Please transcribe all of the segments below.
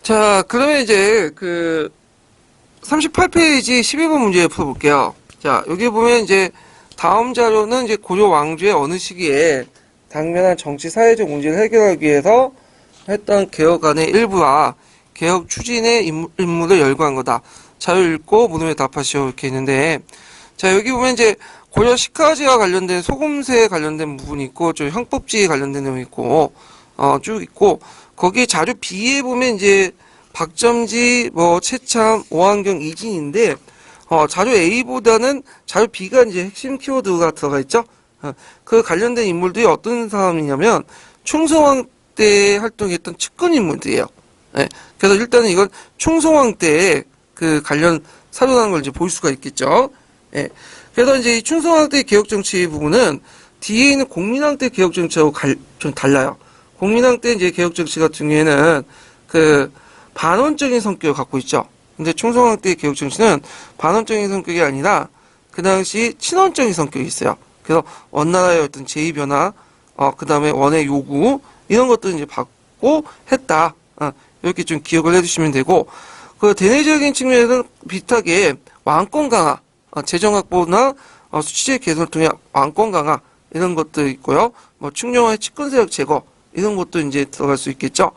자, 그러면 이제 38페이지 12번 문제 풀어볼게요. 자, 여기 보면 이제 다음 자료는 이제 고려 왕조의 어느 시기에 당면한 정치 사회적 문제를 해결하기 위해서 했던 개혁안의 일부와 개혁 추진의 임무를 열거한 거다. 자료 읽고 물음에 답하시오. 이렇게 있는데, 자, 여기 보면 이제 고려 식화지와 관련된 소금세 관련된 부분이 있고, 좀 형법지에 관련된 내용이 있고, 쭉 있고, 거기에 자료 B에 보면 이제 박점지, 최참, 오한경, 이진인데, 자료 A보다는 자료 B가 이제 핵심 키워드가 들어가 있죠? 그 관련된 인물들이 어떤 사람이냐면, 충성왕 때 활동했던 측근 인물들이에요. 네. 그래서 일단은 이건 충성왕 때의 그 관련 사료라는 걸 이제 볼 수가 있겠죠. 네. 그래서 이제 이 충성왕 때 개혁 정치 부분은 뒤에 있는 공민왕 때 개혁 정치하고 좀 달라요. 공민왕 때 이제 개혁 정치 같은 경우에는 반원적인 성격을 갖고 있죠. 근데 충성왕 때 개혁 정치는 반원적인 성격이 아니라 그 당시 친원적인 성격이 있어요. 그래서 원나라의 어떤 제의 변화, 그 다음에 원의 요구, 이런 것들을 이제 받고 했다. 이렇게 좀 기억을 해주시면 되고, 그 대내적인 측면에서는 비슷하게 왕권 강화, 재정 확보나 수치의 개선을 통해 왕권 강화, 이런 것도 있고요. 충령화의 측근세력 제거, 이런 것도 이제 들어갈 수 있겠죠.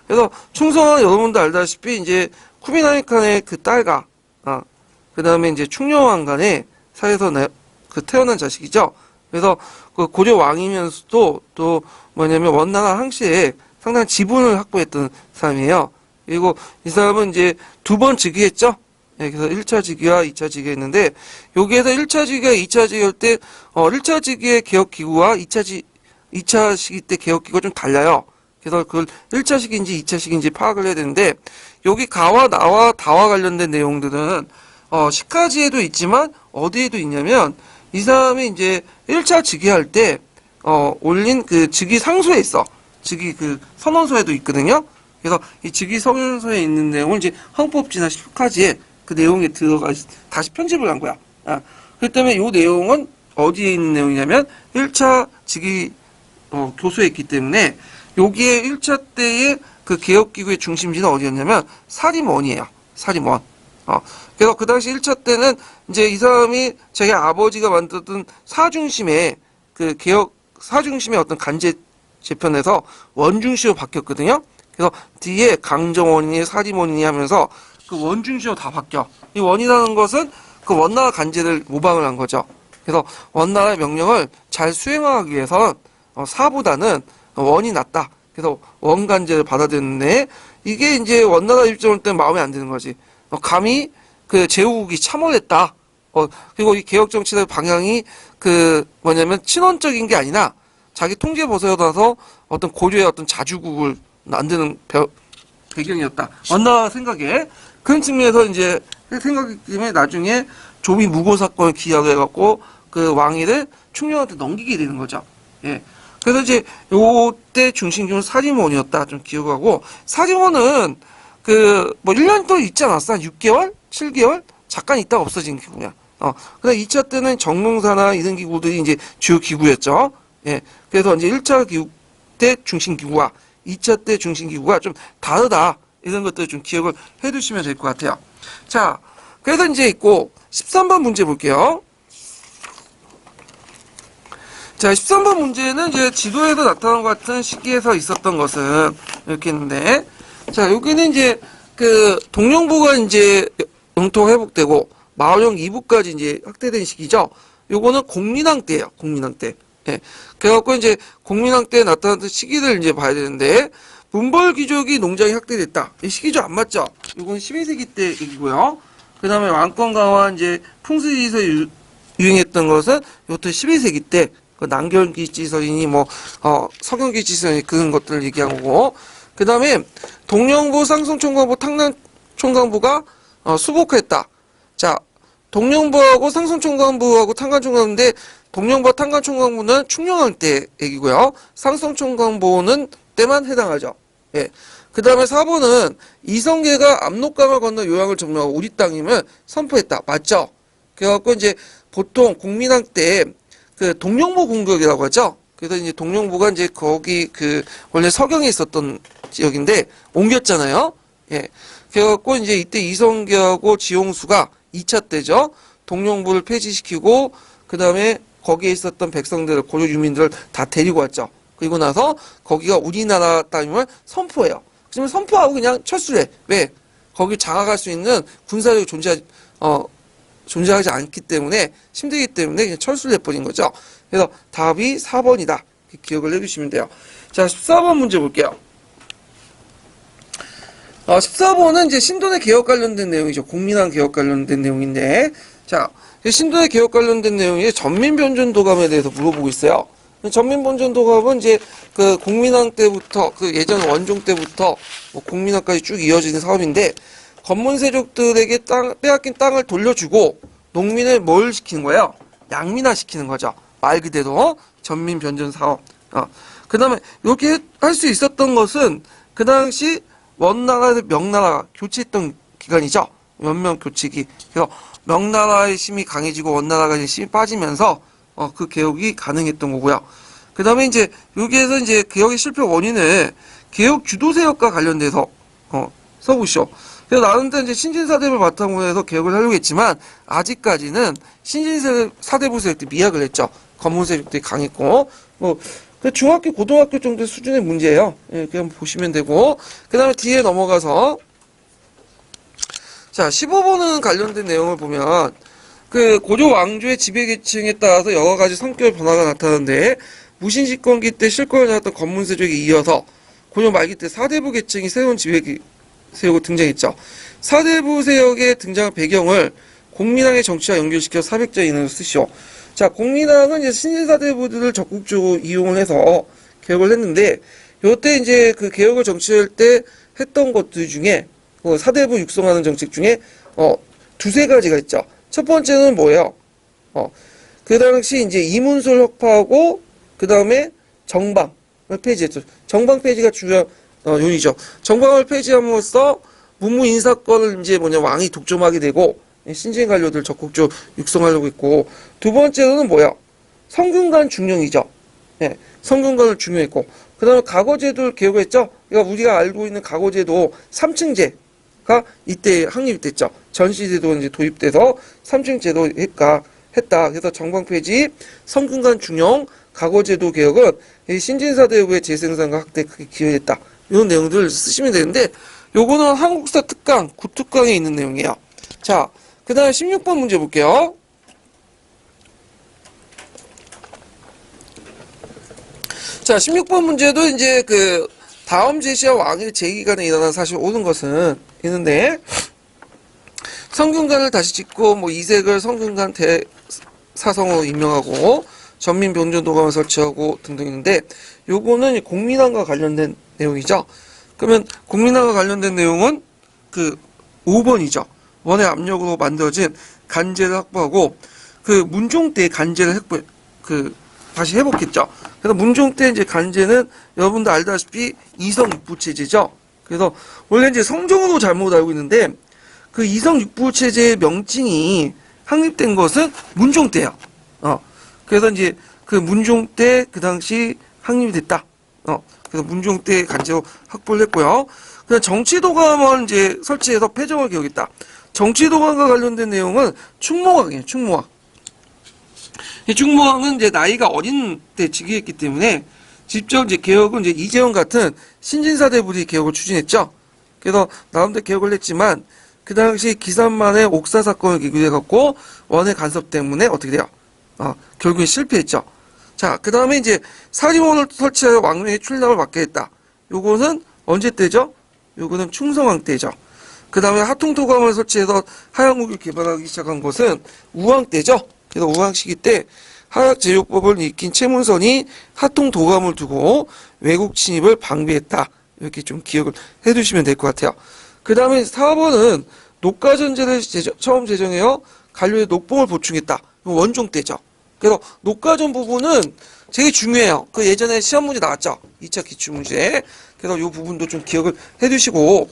그래서 충성은 여러분도 알다시피 이제 쿠비나이 칸의 그 딸과, 그 다음에 이제 충령왕 간의 사이에서 태어난 자식이죠. 그래서 그 고려 왕이면서도 또 뭐냐면 원나라 항시에 상당한 지분을 확보했던 사람이에요. 그리고 이 사람은 이제 두 번 즉위했죠. 네, 그래서 1차 즉위와 2차 즉위했는데 여기에서 1차 즉위와 2차 즉위할 때 1차 즉위의 개혁기구와 2차 시기 때 개혁기구가 좀 달라요. 그래서 그걸 1차 시기인지 2차 시기인지 파악을 해야 되는데 여기 가와 나와 다와 관련된 내용들은 시카지에도 있지만 어디에도 있냐면 이 사람이 이제 1차 즉위할 때 올린 그 즉위 상소에 있어. 즉위 그 선언서에도 있거든요. 그래서 이 즉위 선언서에 있는 내용을 이제 헌법지나 시카지에 그 내용에 들어가 다시 편집을 한 거야. 그렇기 때문에 이 내용은 어디에 있는 내용이냐면 1차 즉위 교수에 있기 때문에 여기에 1차 때의 그 개혁기구의 중심지는 어디였냐면 사림원이에요. 사림원. 그래서 그 당시 1차 때는 이제 이 사람이 자기 아버지가 만들었던 사중심의 그 개혁, 사중심의 어떤 간제 재편에서 원중시로 바뀌었거든요. 그래서 뒤에 강정원이니 사림원이니 하면서 그 원중시로 다 바뀌어. 이 원이라는 것은 그 원나라 간제를 모방을 한 거죠. 그래서 원나라의 명령을 잘 수행하기 위해서는 사보다는 원이 낫다. 그래서 원간제를 받아들였는데 이게 이제 원나라 입장을 때는 마음에 안 드는 거지. 감히 그 제후국이 참원했다. 그리고 이 개혁 정치의 방향이 친원적인 게 아니라 자기 통제 벗어나서 어떤 고려의 어떤 자주국을 만드는 배경이었다. 원나라 생각에 그런 측면에서 이제 생각이 때문에 나중에 조미 무고 사건을 기약을 해갖고 그 왕위를 충령한테 넘기게 되는 거죠. 예. 그래서 이제 요때 중심기구는 사림원이었다. 좀 기억하고 사림원은 1년 동안 있지 않았어? 한 6개월? 7개월? 잠깐 있다가 없어진 기구야. 그다음 2차 때는 정릉사나 이런 기구들이 이제 주요 기구였죠. 예. 그래서 이제 1차 기구 때 중심기구와 2차 때 중심기구가 좀 다르다. 이런 것들 좀 기억을 해 두시면 될 것 같아요. 자, 그래서 이제 있고 13번 문제 볼게요. 자, 13번 문제는 이제 지도에도 나타난 것 같은 시기에서 있었던 것은 이렇게 있는데, 자, 여기는 이제 동령부가 이제 영토가 회복되고 마을령 2부까지 이제 확대된 시기죠. 요거는 공민왕 때예요. 공민왕 때. 예. 그래갖고 이제 공민왕 때 나타났던 시기를 이제 봐야 되는데, 문벌 귀족이 농장이 확대됐다. 이 시기죠 안 맞죠? 요건 12세기 때 얘기고요. 그 다음에 왕권 강화 이제 풍수지서 유행했던 것은 이것도 12세기 때. 난결기지설이니 서경기지설이니 그런 것들을 얘기한 거고, 그 다음에 동령부, 상송총관부, 탕난총관부가 수복했다. 자, 동령부하고 상송총관부하고 탕관총관부인데 동령부와 탕관총관부는 충령왕 때 얘기고요. 상송총관부는 때만 해당하죠. 예. 그 다음에 4번은 이성계가 압록강을 건너 요양을 점령하고 우리 땅임을 선포했다. 맞죠? 그래갖고 이제 보통 공민왕 때 동령부 공격이라고 하죠. 그래서 이제 동령부가 이제 거기 원래 서경에 있었던 지역인데 옮겼잖아요. 예. 그래갖고 이제 이때 이성계하고 지용수가 2차 때죠. 동령부를 폐지시키고 그 다음에 거기에 있었던 백성들을 고려 유민들을 다 데리고 왔죠. 그리고 나서 거기가 우리나라 땅임을 선포해요. 그러면 선포하고 그냥 철수해. 왜? 거기 장악할 수 있는 군사력이 존재하지 않기 때문에 힘들기 때문에 그냥 철수를 해버린 거죠. 그래서 답이 4번이다. 기억을 해주시면 돼요. 자, 14번 문제 볼게요. 14번은 이제 신돈의 개혁 관련된 내용이죠. 공민왕 개혁 관련된 내용인데, 자, 신돈의 개혁 관련된 내용이 전민변전도감에 대해서 물어보고 있어요. 전민변전도감은 이제 그 공민왕 때부터 그 예전 원종 때부터 뭐 공민왕까지 쭉 이어지는 사업인데, 건문세족들에게 빼앗긴 땅을 돌려주고 농민을 뭘 시키는 거예요? 양민화 시키는 거죠. 말 그대로 전민변전 사업. 그 다음에 이렇게 할 수 있었던 것은 그 당시 원나라에서 명나라 교체했던 기간이죠. 연명 교체기. 그래서 명나라의 힘이 강해지고 원나라가 힘이 빠지면서 그 개혁이 가능했던 거고요. 그 다음에 이제 여기에서 이제 개혁의 실패 원인을 개혁 주도세력과 관련돼서 써보시오. 그래서 나름대로 이제 신진사대부를 바탕으로 해서 개혁을 하려고 했지만 아직까지는 신진사대부 세력들이 미약을 했죠. 건문세력들이 강했고 중학교, 고등학교 정도 수준의 문제예요. 예, 그냥 보시면 되고. 그 다음에 뒤에 넘어가서, 자, 15번은 관련된 내용을 보면, 그 고려 왕조의 지배계층에 따라서 여러 가지 성격 변화가 나타나는데, 무신집권기 때 실권을 잡았던 건문세족에 이어서, 고려 말기 때 사대부 계층이 새로운 지배세력으로 등장했죠. 사대부 세력의 등장 배경을 공민왕의 정치와 연결시켜 사백자 인으로 쓰시오. 자, 공민왕은 이제 신진사대부들을 적극적으로 이용을 해서 개혁을 했는데, 요때 이제 그 개혁을 정치할 때 했던 것들 중에, 사대부 육성하는 정책 중에, 두세 가지가 있죠. 첫 번째는 뭐예요? 그 당시 이제 이문솔 혁파하고, 그 다음에 정방을 폐지했죠. 정방 폐지가 중요한, 요인이죠. 정방을 폐지함으로써 문무인사권을 이제 왕이 독점하게 되고, 신진 관료들 적극적으로 육성하려고 했고, 두 번째로는 뭐야? 성균관 중령이죠. 예, 성균관을 중요했고, 그 다음에 과거제도를 개혁했죠. 그러니까 우리가 알고 있는 과거제도 3층제가 이때 확립이 됐죠. 전시제도가 이제 도입돼서 3층제도 했다. 그래서 정방폐지, 성균관 중령, 과거제도 개혁은 신진사대부의 재생산과 확대에 크게 기여했다. 이런 내용들을 쓰시면 되는데, 요거는 한국사 특강, 구특강에 있는 내용이에요. 자, 그 다음에 16번 문제 볼게요. 자, 16번 문제도 이제 그 다음 제시와 왕의 제기간에 일어난 사실 옳은 것은 있는데, 성균관을 다시 짓고 이색을 성균관 대사성으로 임명하고 전민변전도감을 설치하고 등등 있는데, 요거는 공민왕과 관련된 내용이죠. 그러면 공민왕과 관련된 내용은 그 5번이죠. 원의 압력으로 만들어진 간제를 확보하고, 그 문종 때 간제를 다시 회복했죠. 그래서 문종 때 이제 간제는 여러분도 알다시피 이성육부체제죠. 그래서 원래 이제 성종으로 잘못 알고 있는데, 그 이성육부체제의 명칭이 확립된 것은 문종 때예요. 그래서 이제 그 문종 때 그 당시 확립이 됐다. 그래서 문종 때 간제로 확보를 했고요. 그다음 정치도감을 이제 설치해서 폐정을 개혁했다. 정치도감과 관련된 내용은 충무왕이에요. 충무왕. 이 충무왕은 이제 나이가 어린 때 즉위했기 때문에 직접 이제 개혁은 이제 이재용 같은 신진사대부들이 개혁을 추진했죠. 그래서 나름대로 개혁을 했지만 그 당시 기산만의 옥사 사건을 계기로 해갖고 원의 간섭 때문에 어떻게 돼요? 결국에 실패했죠. 자, 그 다음에 이제 사리원을 설치하여 왕명의 출납을 막게 했다. 요거는 언제 때죠? 요거는 충성왕 때죠. 그 다음에 하통도감을 설치해서 하양국을 개발하기 시작한 것은 우왕 때죠. 그래서 우왕 시기 때 하약제조법을 익힌 최문선이 하통도감을 두고 외국 침입을 방비했다. 이렇게 좀 기억을 해두시면 될 것 같아요. 그 다음에 4번은 녹가전제를 처음 제정해요. 관료의 녹봉을 보충했다. 원종 때죠. 그래서 녹가전 부분은 되게 중요해요. 그 예전에 시험 문제 나왔죠. 2차 기출문제. 그래서 이 부분도 좀 기억을 해두시고,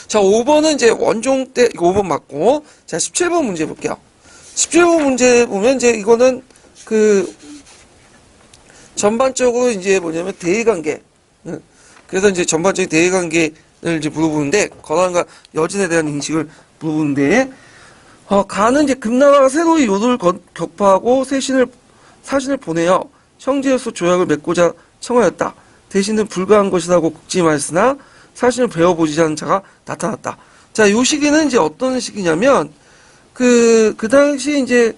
자, 5번은 이제 원종 때, 이거 5번 맞고, 자, 17번 문제 볼게요. 17번 문제 보면 이제 이거는 그, 전반적으로 이제 뭐냐면 대의관계. 그래서 이제 전반적인 대의관계 이제 물어보는데, 거란과 여진에 대한 인식을 물어보는데, 간은 이제 금나라가 새로이 요도를 격파하고 사신을 보내어 형제로서 조약을 맺고자 청하였다. 대신은 불가한 것이라고 국짐하였으나 사신을 배워보지 않은 자가 나타났다. 자, 요 시기는 이제 어떤 시기냐면, 그 당시 이제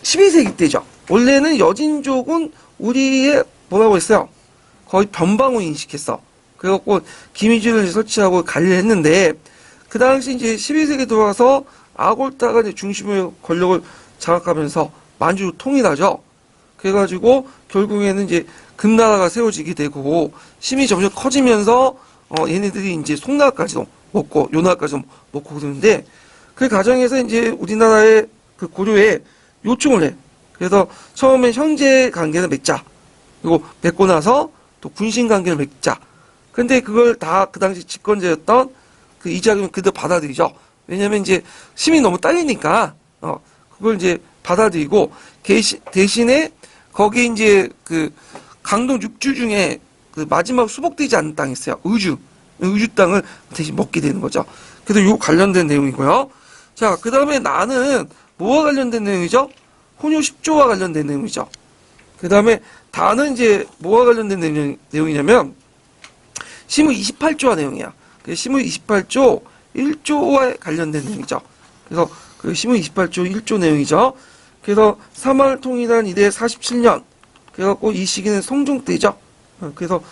12세기 때죠. 원래는 여진족은 우리의 뭐라고 했어요? 거의 변방으로 인식했어. 그래갖고 기미주를 설치하고 관리를 했는데, 그 당시 이제 12세기 들어와서 아골타가 이제 중심의 권력을 장악하면서 만주를 통일하죠. 그래가지고 결국에는 이제 금나라가 세워지게 되고 힘이 점점 커지면서 얘네들이 이제 송나라까지도 먹고 요나라까지도 먹고 그러는데, 그 과정에서 이제 우리나라의 그 고려에 요청을 해. 그래서 처음에 형제 관계를 맺자. 그리고 맺고 나서 또 군신 관계를 맺자. 근데 그걸 다 그 당시 집권자였던 그 이자금이 그대로 받아들이죠. 왜냐면 이제 힘이 너무 딸리니까, 그걸 이제 받아들이고, 대신에 거기 이제 그 강동 6주 중에 그 마지막 수복되지 않는 땅이 있어요. 의주 땅을 대신 먹게 되는 거죠. 그래서 요 관련된 내용이고요. 자, 그 다음에 나는 뭐와 관련된 내용이죠? 혼유 10조와 관련된 내용이죠. 그 다음에 다는 이제 뭐와 관련된 내용이냐면 시무 28조와 내용이야. 그 시무 28조 1조와 관련된 내용이죠. 그래서 그 시무 28조 1조 내용이죠. 그래서 사마를 통일한 이래 47년. 그래갖고 이 시기는 성종 때죠. 그래서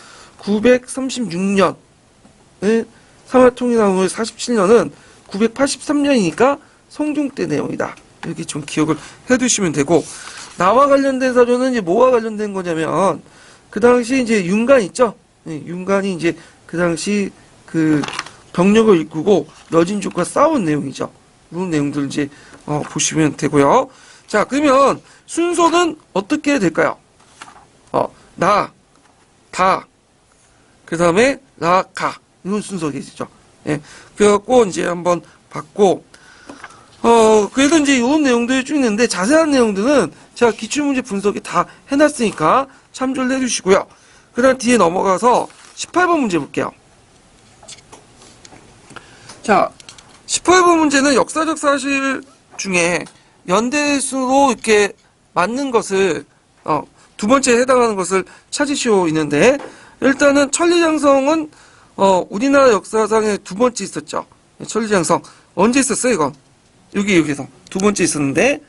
936년 사마를 통일한 후에 47년은 983년이니까 성종 때 내용이다. 이렇게 좀 기억을 해두시면 되고, 나와 관련된 사료는 이제 뭐와 관련된 거냐면, 그 당시 이제 윤관 있죠? 윤관이 이제 그 당시 그 병력을 이끌고 여진족과 싸운 내용이죠. 이런 내용들 이제 보시면 되고요. 자, 그러면 순서는 어떻게 될까요? 나, 다, 그 다음에 라, 가. 이런 순서겠죠. 예. 그래갖고 이제 한번 봤고, 그래도 이제 이런 내용들이 쭉 있는데, 자세한 내용들은 제가 기출문제 분석이 다 해놨으니까 참조를 해주시고요. 그 다음 뒤에 넘어가서 18번 문제 볼게요. 자, 18번 문제는 역사적 사실 중에 연대수로 이렇게 맞는 것을, 두 번째에 해당하는 것을 찾으시오 있는데, 일단은 천리장성은, 우리나라 역사상에 두 번째 있었죠. 천리장성. 언제 있었어요, 이건? 여기서. 두 번째 있었는데,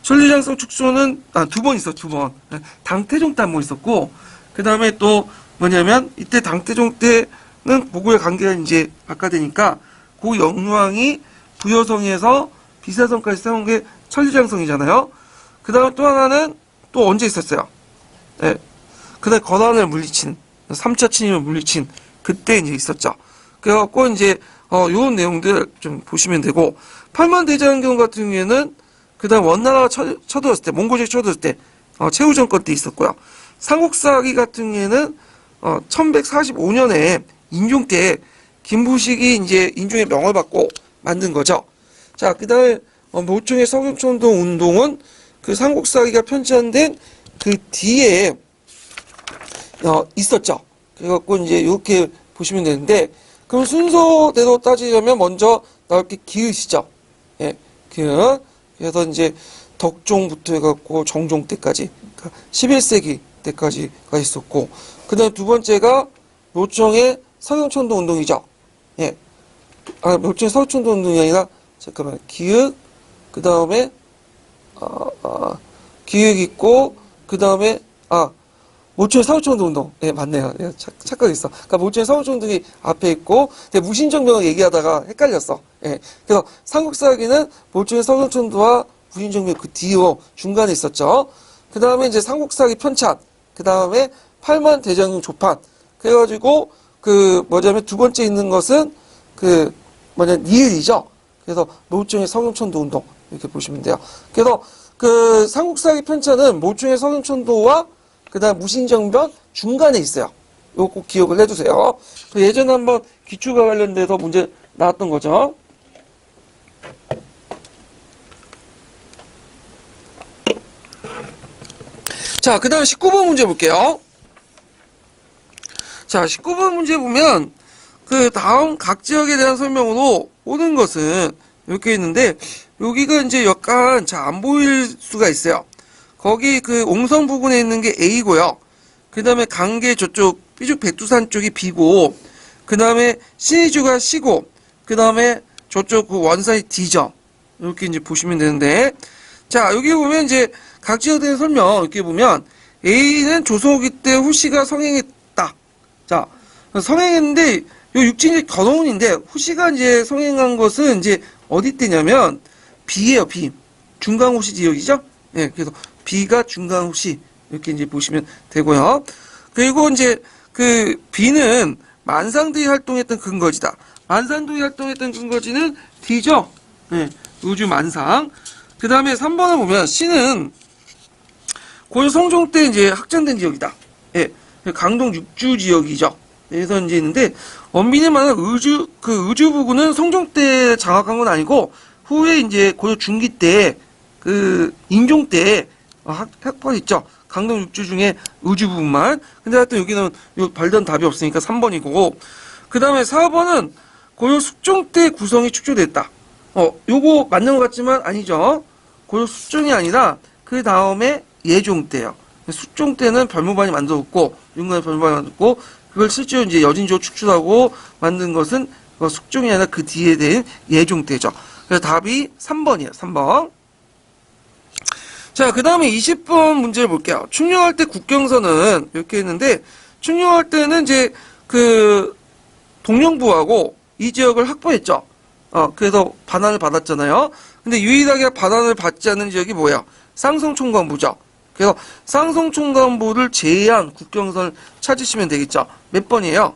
천리장성 축소는, 두 번 있어, 두 번. 당태종 때 한 번 있었고, 그 다음에 또 뭐냐면, 이때 당태종 때는 고구려 관계가 이제 바꿔되니까, 고 영왕이 부여성에서 비사성까지 세운 게 천리장성이잖아요. 그 다음에 또 하나는 또 언제 있었어요? 네. 그 다음에 거란을 물리친, 3차 침입을 물리친, 그때 이제 있었죠. 그래갖고 이제, 요런 내용들 좀 보시면 되고, 팔만대장경 같은 경우에는, 그 다음 원나라가 쳐들었을 때, 몽골족이 쳐들었을 때, 최후정권 때 있었고요. 삼국사기 같은 경우에는, 1145년에 인종 때, 김부식이 이제 인종의 명을 받고 만든 거죠. 자, 그 다음에, 모종의 서경천동 운동은 그 삼국사기가 편찬된 그 뒤에, 있었죠. 그래갖고 이제 이렇게 보시면 되는데, 그럼 순서대로 따지려면 먼저 나올 게 기읒이죠. 예, 기읒. 그래서 이제 덕종부터 해갖고 정종 때까지, 그러니까 11세기 때까지가 있었고, 그 다음 두 번째가 묘청의 서경천도 운동이죠. 예. 묘청의 서경천도 운동이 아니라, 잠깐만, 기읒, 그 다음에, 기읒 있고, 그 다음에, 모충의 사후천도 운동. 예, 맞네요. 예, 착각했어. 그러니까 모충의 사후천도 운동이 앞에 있고, 무신정병을 얘기하다가 헷갈렸어. 예. 그래서 삼국사기는 모충의 사후천도와 무신정병 그 뒤로 중간에 있었죠. 그 다음에 이제 삼국사기 편찬. 그 다음에 팔만대장경 조판. 그래가지고, 두 번째 있는 것은, 니을이죠. 그래서 모충의 서경천도 운동. 이렇게 보시면 돼요. 그래서, 삼국사기 편찬은 모충의 서경천도와 그 다음 무신정변 중간에 있어요. 이거 꼭 기억을 해주세요. 예전에 한번 기출과 관련돼서 문제 나왔던 거죠. 자, 그 다음 19번 문제 볼게요. 자, 19번 문제 보면 그 다음 각 지역에 대한 설명으로 오는 것은 이렇게 있는데 여기가 이제 약간 잘 안 보일 수가 있어요. 거기 그 옹성 부근에 있는 게 A고요. 그 다음에 강계 저쪽 삐죽 백두산 쪽이 B고 그 다음에 신의주가 C고 그 다음에 저쪽 그 원산이 D죠. 이렇게 이제 보시면 되는데 자 여기 보면 이제 각 지역에 대한 설명 이렇게 보면 A는 조선후기 때 후씨가 성행했다. 자 성행했는데 요 육진이 견호운인데 후씨가 이제 성행한 것은 이제 어디 때냐면 B예요. B 중강후씨 지역이죠. 예, 그래서 B가 중강후씨 이렇게 이제 보시면 되고요. 그리고 이제 그 B는 만상들이 활동했던 근거지다. 만상들이 활동했던 근거지는 D죠. 예, 우주 만상. 그 다음에 3번을 보면 C는 고려 성종 때 이제 확장된 지역이다. 예, 강동 육주 지역이죠. 그래서 이제 있는데 원빈이 말하는 의주 부근은 성종 때 장악한 건 아니고 후에 이제 고려 중기 때 그 인종 때 학번 있죠. 강동 육주 중에 의주 부분만. 근데 하여튼 여기는 요 발견 답이 없으니까 3번이고. 그 다음에 4번은 고려 숙종 때 구성이 축조됐다. 요거 맞는 것 같지만 아니죠. 고려 숙종이 아니라 그 다음에 예종 때요. 숙종 때는 별무반이 만들었고 윤관의 별무반이 만들었고 그걸 실제로 이제 여진조 축출하고 만든 것은 숙종이 아니라 그 뒤에 된 예종 때죠. 그래서 답이 3번이에요. 3번. 자, 그 다음에 20번 문제를 볼게요. 충녕할 때 국경선은 이렇게 했는데 충녕할 때는 이제 그 동령부하고 이 지역을 확보했죠. 그래서 반환을 받았잖아요. 근데 유일하게 반환을 받지 않는 지역이 뭐예요? 쌍성총관부죠. 그래서 쌍성총관부를 제외한 국경선을 찾으시면 되겠죠. 몇 번이에요?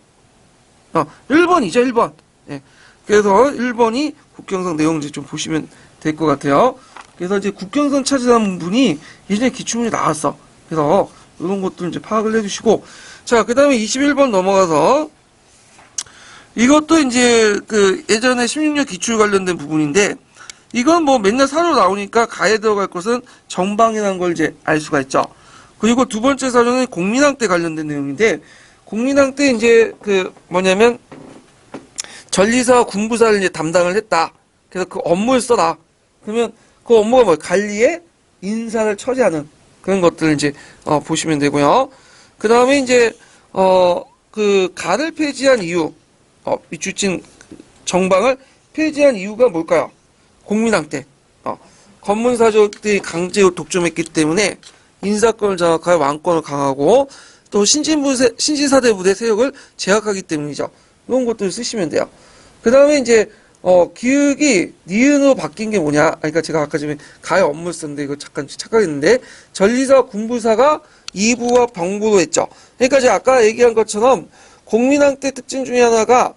1번이죠, 1번. 예. 그래서 1번이 국경선 내용지 좀 보시면 될 것 같아요. 그래서 이제 국경선 찾으라는 분이 예전에 기출문제 나왔어. 그래서 이런 것들 이제 파악을 해주시고. 자, 그 다음에 21번 넘어가서 이것도 이제 그 예전에 16년 기출 관련된 부분인데 이건 뭐 맨날 사료 나오니까 가에 들어갈 것은 정방이라는 걸 이제 알 수가 있죠. 그리고 두 번째 사료는 공민왕 때 관련된 내용인데 공민왕 때 이제 그 뭐냐면 전리사와 군부사를 이제 담당을 했다. 그래서 그 업무를 써라. 그러면 그 업무가 뭐예요? 관리에 인사를 처리하는 그런 것들을 이제 보시면 되고요. 그 다음에 이제 그 가를 폐지한 이유, 밑줄진 정방을 폐지한 이유가 뭘까요? 공민왕 때 건문사족들이 강제로 독점했기 때문에 인사권을 장악하여 왕권을 강하고 또 신지사대 부대 세력을 제압하기 때문이죠. 이런 것들을 쓰시면 돼요. 그 다음에 이제 기역이 니은으로 바뀐 게 뭐냐? 그러니까 제가 아까 전에 가의 업무를 썼는데 이거 잠깐 착각했는데 전리사 군부사가 이부와 병부로 했죠. 그러니까 제가 아까 얘기한 것처럼 공민왕 때 특징 중에 하나가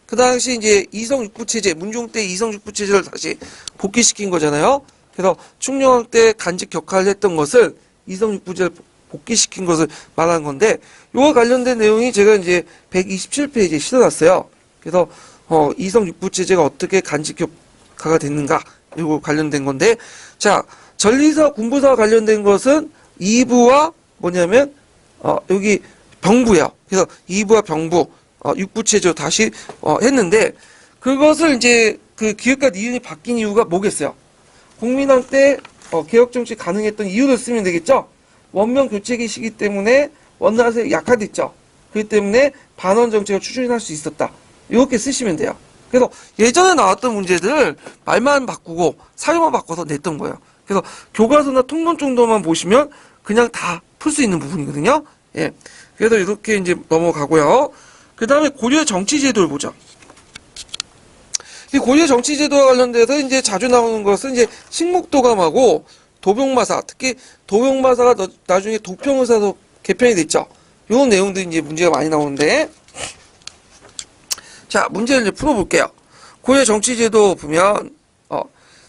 그 당시 이제 이성육부체제, 문종 때 이성육부체제를 다시 복귀시킨 거잖아요. 그래서 충녕왕 때 간직 격하를 했던 것을 이성육부제를 복귀시킨 것을 말한 건데, 요와 관련된 내용이 제가 이제 127페이지에 실어놨어요. 그래서 이성육부체제가 어떻게 간직 격하가 됐는가, 요거 관련된 건데, 자, 전리사 군부사와 관련된 것은 2부와 뭐냐면 여기 병부예요. 그래서 2부와 병부, 육부체제로 다시 했는데 그것을 이제 그 기역과 니은이 바뀐 이유가 뭐겠어요? 공민왕 때 개혁정치 가능했던 이유를 쓰면 되겠죠? 원명 교체기시기 때문에 원나라세 약화됐죠. 그렇기 때문에 반원 정책을 추진할 수 있었다. 이렇게 쓰시면 돼요. 그래서 예전에 나왔던 문제들을 말만 바꾸고 사유만 바꿔서 냈던 거예요. 그래서 교과서나 통론 정도만 보시면 그냥 다 풀 수 있는 부분이거든요. 예. 그래서 이렇게 이제 넘어가고요. 그 다음에 고려 정치제도를 보죠. 이 고려 정치제도와 관련돼서 이제 자주 나오는 것은 이제 식목도감하고 도병마사, 특히 도병마사가 나중에 도평의사로 개편이 됐죠. 이런 내용들이 이제 문제가 많이 나오는데, 자, 문제를 이제 풀어볼게요. 고려 정치제도 보면,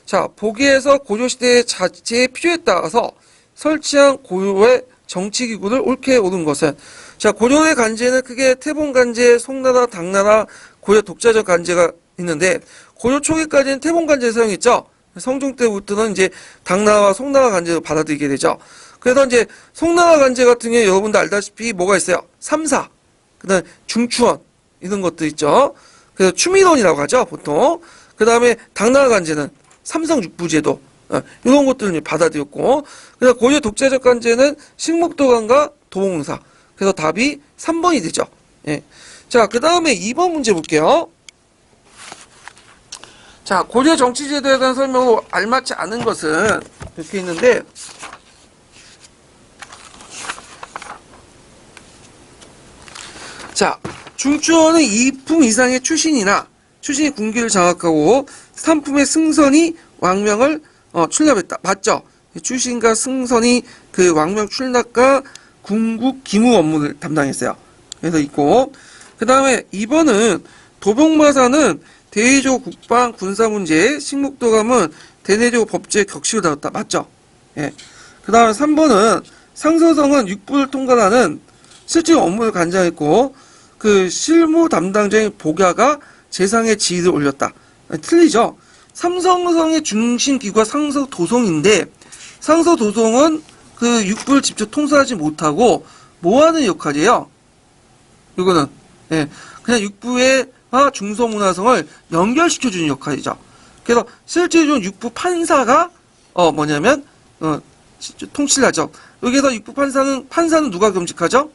자, 보기에서 고려시대의 자체의 필요에 따라서 설치한 고려의 정치기구를 옳게 옳은 것은, 자, 고려의 간제는 크게 태봉간제, 송나라, 당나라, 고려 독자적 간제가 있는데, 고려 초기까지는 태봉간제를 사용했죠. 성종 때부터는 이제 당나라와 송나라 간제를 받아들이게 되죠. 그래서 이제 송나라 간제 같은 경우에 여러분들 알다시피 뭐가 있어요? 3사. 그다음에 중추원 이런 것도 있죠. 그래서 추민원이라고 하죠, 보통. 그다음에 당나라 관제는 삼성 육부제도 이런 것들을 받아들였고, 그래서 고려 독재적 관제는 식목도관과 도봉사. 그래서 답이 3번이 되죠. 예. 자, 그 다음에 2번 문제 볼게요. 자, 고려 정치제도에 대한 설명으로 알맞지 않은 것은 이렇게 있는데, 자, 중추원은 2품 이상의 출신이 군기를 장악하고 3품의 승선이 왕명을 출납했다. 맞죠? 출신과 승선이 그 왕명 출납과 군국 기무 업무를 담당했어요. 그래서 있고, 그 다음에 2번은 도봉마사는 대의조 국방 군사 문제, 식목도감은 대내조 법제 격식을 다뤘다. 맞죠? 예. 그 다음에 3번은 상서성은 육부를 통관하는 실질 업무를 관장했고, 그 실무 담당자인 복야가 재상의 지위를 올렸다. 틀리죠? 삼성성의 중심 기구가 상서도성인데, 상서도성은 그 육부를 직접 통솔하지 못하고 뭐 하는 역할이에요? 이거는 예, 그냥 육부와 중서문화성을 연결시켜주는 역할이죠. 그래서 실제로는 육부 판사가 뭐냐면 통치하죠. 여기서 육부 판사는 누가 겸직하죠?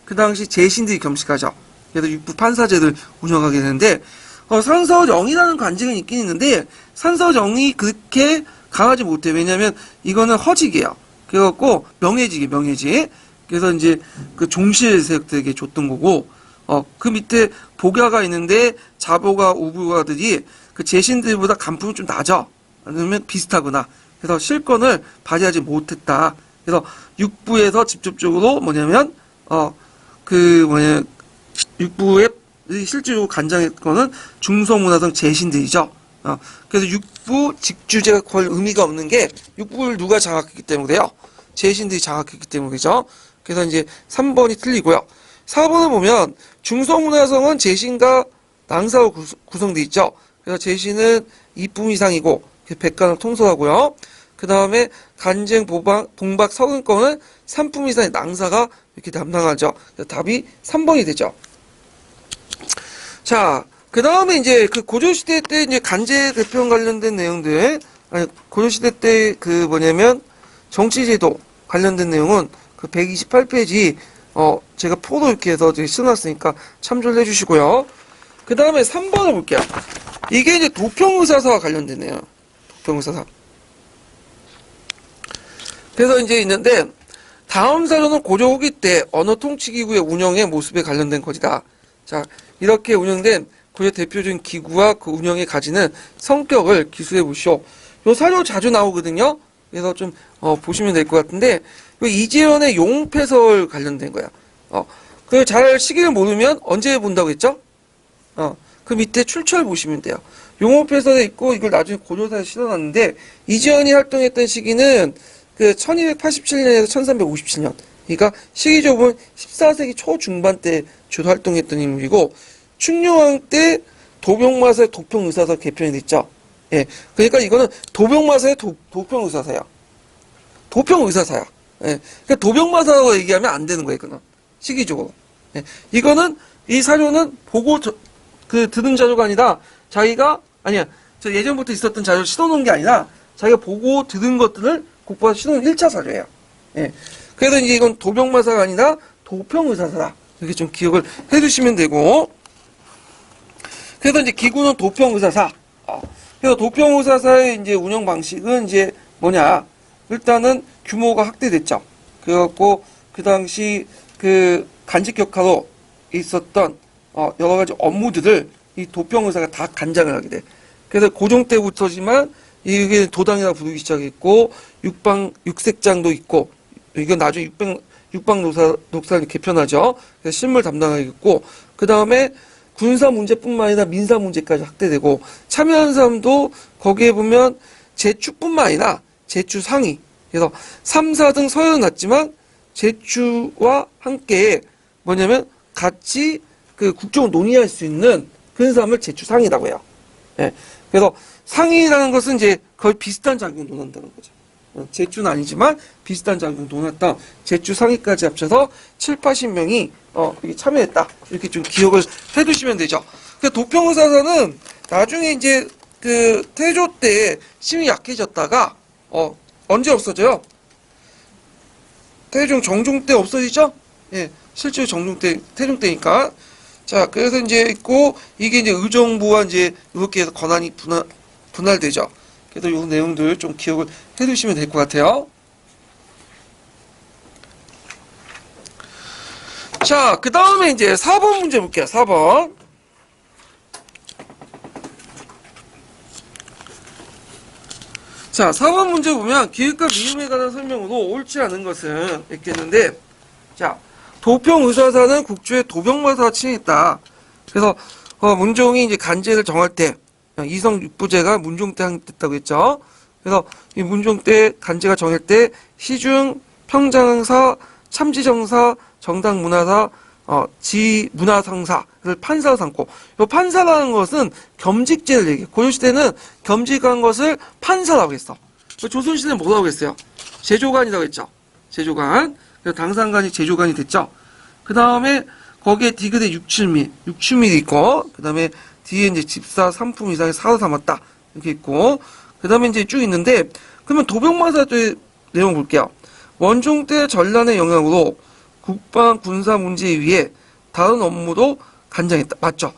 그 당시 제신들이 겸직하죠. 그래서 육부 판사제를 운영하게 되는데 산서정이라는 관직은 있긴 있는데 산서정이 그렇게 강하지 못해. 왜냐면 이거는 허직이에요. 그래갖고 명예직. 그래서 이제 그 종실 세력들에게 줬던 거고, 그 밑에 복야가 있는데 자보가 우부가들이 그 제신들보다 간품이 좀 낮아. 아니면 비슷하거나. 그래서 실권을 발휘하지 못했다. 그래서 육부에서 직접적으로 육부에 실질적으로 간장했거는 중서문화성 제신들이죠. 그래서 육부 직주제가 거의 의미가 없는 게 육부를 누가 장악했기 때문에 그래요? 제신들이 장악했기 때문이죠. 그래서 이제 3번이 틀리고요. 4번을 보면 중서문화성은 제신과 낭사로 구성되어 있죠. 그래서 제신은 2품 이상이고 백관을 통솔하고요. 그 다음에 간쟁, 동박, 서근권은 3품 이상의 낭사가 이렇게 담당하죠. 답이 3번이 되죠. 자, 그 다음에 이제 그 고조시대 때 이제 간제 대표원 관련된 내용들, 고조시대 때 그 정치제도 관련된 내용은 그 128페이지, 제가 포도 이렇게 해서 써놨으니까 참조를 해주시고요. 그 다음에 3번을 볼게요. 이게 이제 도평의사사와 관련된 내용. 도평의사사. 그래서 이제 있는데, 다음 사료는 고조 후기 때 언어 통치기구의 운영의 모습에 관련된 것이다. 자, 이렇게 운영된 고려 대표적인 기구와 그 운영에 가지는 성격을 기술해 보시오. 요 사료 자주 나오거든요. 그래서 좀 보시면 될 것 같은데, 이재현의 용패설 관련된 거야. 그 잘 시기를 모르면 언제 본다고 했죠? 그 밑에 출처를 보시면 돼요. 용패설에 있고 이걸 나중에 고조사에 실어놨는데, 이재현이 활동했던 시기는 그 1287년에서 1357년. 그러니까 시기적으로 14세기 초중반 때 주로 활동했던 인물이고, 충녕왕 때 도병마사의 도평의사사 개편이 됐죠. 예. 그러니까 이거는 도병마사의 도평의사사야. 도평의사사야. 예. 그러니까 도병마사라고 얘기하면 안 되는 거예요, 이거는. 시기적으로. 예. 이거는, 이 사료는 보고, 들은 자료가 아니라, 저 예전부터 있었던 자료를 실어놓은 게 아니라, 자기가 보고 들은 것들을 국보에서 실어놓은 1차 사료예요. 예. 그래서 이제 이건 도병마사가 아니라 도평의사사다. 이렇게 좀 기억을 해두시면 되고, 그래서 이제 기구는 도평의사사. 그래서 도평의사사의 이제 운영 방식은 이제 일단은 규모가 확대됐죠. 그래갖고, 그 당시 그 간직 격하로 있었던, 여러 가지 업무들을 이 도평의사가 다 간장을 하게 돼. 그래서 고종 때부터지만, 이게 도당이라 부르기 시작했고, 육색장도 있고, 이건 나중에 녹사를 개편하죠. 그래서 실물 담당하겠고, 그 다음에 군사 문제뿐만 아니라 민사 문제까지 확대되고, 참여한 사람도 거기에 보면 제추뿐만 아니라 제추 상위. 그래서 3, 4등 서열은 낮지만, 제추와 함께 같이 그 국정을 논의할 수 있는 그런 사람을 제추 상위라고 해요. 예. 그래서 상위라는 것은 이제 거의 비슷한 자격을 논한다는 거죠. 제주는 아니지만 비슷한 장군도 나왔던 제주 상위까지 합쳐서 7, 80명이 이렇게 참여했다. 이렇게 좀 기억을 해두시면 되죠. 그 도평의사사는 나중에 이제 그 태조 때 힘이 약해졌다가 언제 없어져요? 태종 정종 때 없어지죠? 예, 실제로 정종 때 태종 때니까. 자, 그래서 이제 있고 이게 이제 의정부와 이제 이렇게 해서 권한이 분할되죠. 그래서 이 내용들 좀 기억을 해두시면 될 것 같아요. 자, 그 다음에 이제 4번 문제 볼게요. 4번. 자, 4번 문제 보면 기획과 미음에 관한 설명으로 옳지 않은 것은 있겠는데, 자, 도평의사사는 국주의 도병마사가 칭했다. 그래서 문종이 이제 간제를 정할 때 이성 육부제가 문종 때 됐다고 했죠. 그래서 이 문종 때 간제가 정할 때 시중 평장사, 참지정사, 정당문화사, 지문화상사를 판사로 삼고, 이 판사라는 것은 겸직제를 얘기해. 고려시대는 겸직한 것을 판사라고 했어. 조선시대는 뭐라고 했어요? 제조관이라고 했죠. 제조관. 그래서 당상관이 제조관이 됐죠. 그 다음에 거기에 디귿에 6칠밀 있고, 그 다음에 뒤에 이제 집사 3품 이상의 사로 삼았다. 이렇게 있고, 그 다음에 이제 쭉 있는데, 그러면 도병마사도의 내용 볼게요. 원종 때 전란의 영향으로 국방 군사 문제에 위해 다른 업무도 간장했다. 맞죠?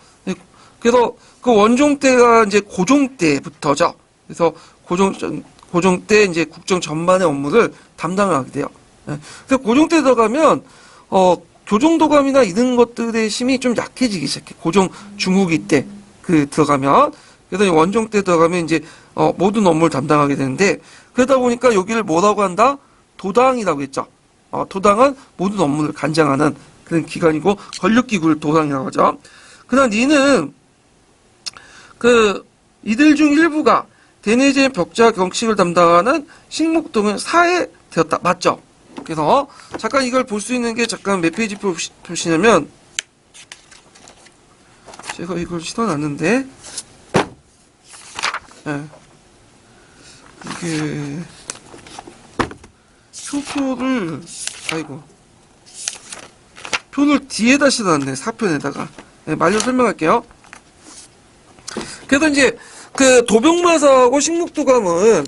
그래서 그 원종 때가 이제 고종 때부터죠. 그래서 고종 때 이제 국정 전반의 업무를 담당을 하게 돼요. 그래서 고종 때 들어가면 교정도감이나 이런 것들의 힘이 좀 약해지기 시작해. 고종 중후기 때 들어가면. 그래서 원종 때 들어가면 이제 모든 업무를 담당하게 되는데, 그러다 보니까 여기를 뭐라고 한다? 도당이라고 했죠. 도당은 모든 업무를 관장하는 그런 기관이고, 권력기구를 도당이라고 하죠. 그다음 니는 이들 중 일부가 대내제 벽자 경칙을 담당하는 식목동을 사해 되었다. 맞죠? 그래서 잠깐 이걸 볼 수 있는 게 잠깐 몇 페이지 보시냐면, 제가 이걸 씻어놨는데, 이게 표를 뒤에다 씻어놨네. 4편에다가. 말로 설명할게요. 그래서 이제 도병마사하고 식목도감은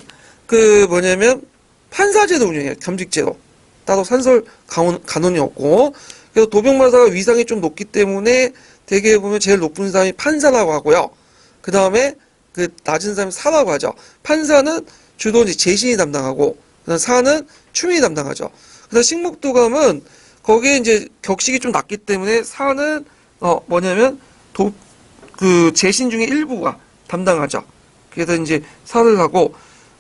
뭐냐면 판사제도 운영해요. 겸직제로. 따로 산설 간원이 없고, 그래서 도병마사가 위상이 좀 높기 때문에 대개 보면 제일 높은 사람이 판사라고 하고요. 그 다음에 낮은 사람이 사라고 하죠. 판사는 주로 이제 재신이 담당하고, 그다음 사는 추민이 담당하죠. 그래서 식목도감은 거기에 이제 격식이 좀 낮기 때문에 사는 뭐냐면 재신 중에 일부가 담당하죠. 그래서 이제 사를 하고,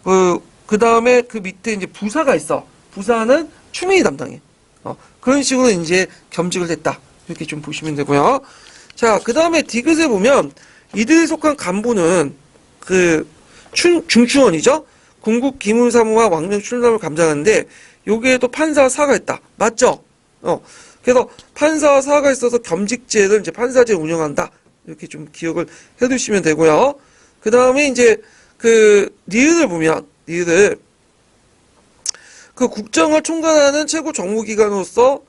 그 다음에 그 밑에 이제 부사가 있어. 부사는 추민이 담당해. 그런 식으로 이제 겸직을 했다. 이렇게 좀 보시면 되고요. 자, 그 다음에 디귿에 보면 이들에 속한 간부는 중추원이죠. 궁국 기물사무와 왕명 출납을 감당하는데, 여기에도 판사와 사가 있다. 맞죠? 그래서 판사와 사가 있어서 겸직제를 이제 판사제 운영한다. 이렇게 좀 기억을 해두시면 되고요. 그 다음에 이제 니은을 보면, 니은을 국정을 총괄하는 최고 정무기관으로서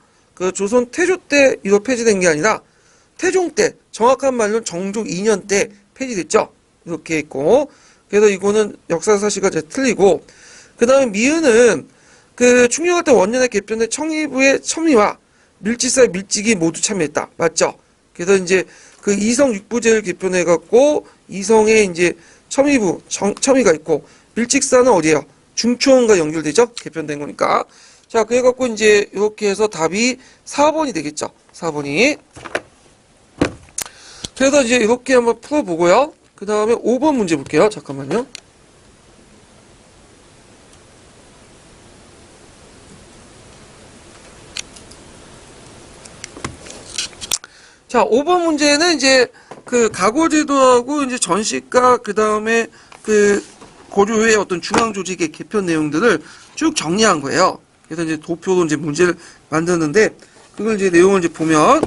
조선 태조 때 이로 폐지된 게 아니라 태종 때, 정확한 말로는 정종 2년 때 폐지됐죠. 이렇게 있고, 그래서 이거는 역사 사실과 틀리고, 그 다음에 미은은 충녕할 때 원년에 개편된 청의부의 첨의와 밀직사의 밀직이 모두 참여했다. 맞죠? 그래서 이제 이성 육부제를 개편해갖고, 이성에 이제 첨의가 있고, 밀직사는 어디에요? 중추원과 연결되죠? 개편된 거니까. 자, 그래갖고 이제 이렇게 해서 답이 4번이 되겠죠? 4번이. 그래서 이제 이렇게 한번 풀어보고요. 그 다음에 5번 문제 볼게요. 잠깐만요. 자, 5번 문제는 이제 가고제도하고 이제 전시과, 그 다음에 고려의 어떤 중앙 조직의 개편 내용들을 쭉 정리한 거예요. 그래서 이제 도표로 이제 문제를 만드는데, 그걸 이제 내용을 이제 보면,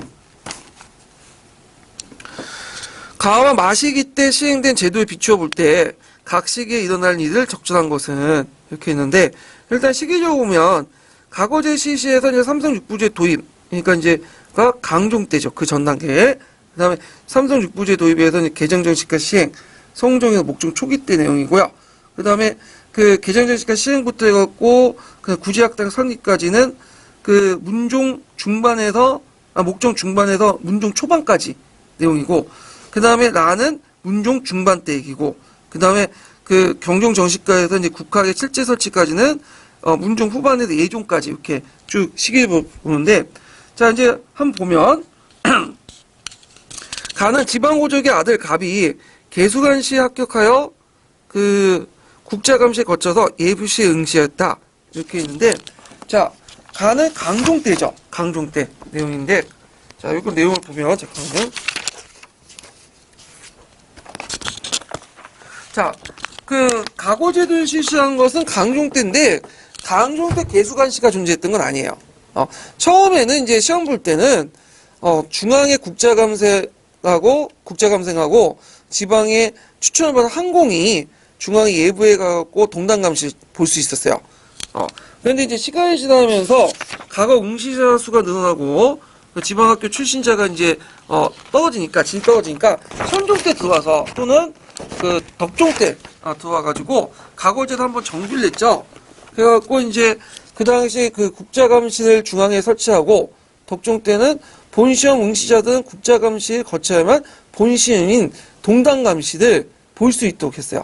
가와 마시기 때 시행된 제도에 비추어 볼 때 각 시기에 일어날 일을 적절한 것은, 이렇게 있는데, 일단 시기적으로 보면, 과거제 시시에서 이제 삼성 6부제 도입, 그러니까 이제가 강종 때죠. 그 전 단계에. 그 다음에 삼성 6부제 도입에서 개정정식과 시행, 성종에서 목종 초기 때 내용이고요. 그 다음에 그 개정정식과 시행부터 해갖고, 그 구제학당 설립까지는 그 문종 중반에서, 목종 중반에서 문종 초반까지 내용이고, 그 다음에 나는 문종 중반 때 얘기고, 그 다음에 그 경종 정식과에서 이제 국학의 실제 설치까지는 문종 후반에서 예종까지 이렇게 쭉 시기를 보는데, 자, 이제 한번 보면, 가는 지방호족의 아들 갑이 개수관시에 합격하여 그 국자감시에 거쳐서 예부시에 응시했다. 이렇게 있는데, 자, 가는 강종 때죠. 강종 때 내용인데, 자, 이거 내용을 보면, 잠깐만요. 자, 그 가고제도를 실시한 것은 강종 때인데, 강종 때 개수관시가 존재했던 건 아니에요. 처음에는 이제 시험 볼 때는 중앙의 국자감생하고 지방의 추천을 받은 항공이 중앙의 예부에 가고 동단감시 볼 수 있었어요. 그런데 이제 시간이 지나면서 과거 응시자 수가 늘어나고 지방학교 출신자가 이제 떨어지니까 선종 때 들어와서 또는 그 덕종 때 들어와가지고 과거제도 한번 정비를 냈죠. 그래갖고 이제 그 당시 그 국자감시를 중앙에 설치하고 덕종 때는 본시험 응시자들은 국자감시를 거쳐야만 본시험인 동단감시를 볼 수 있도록 했어요.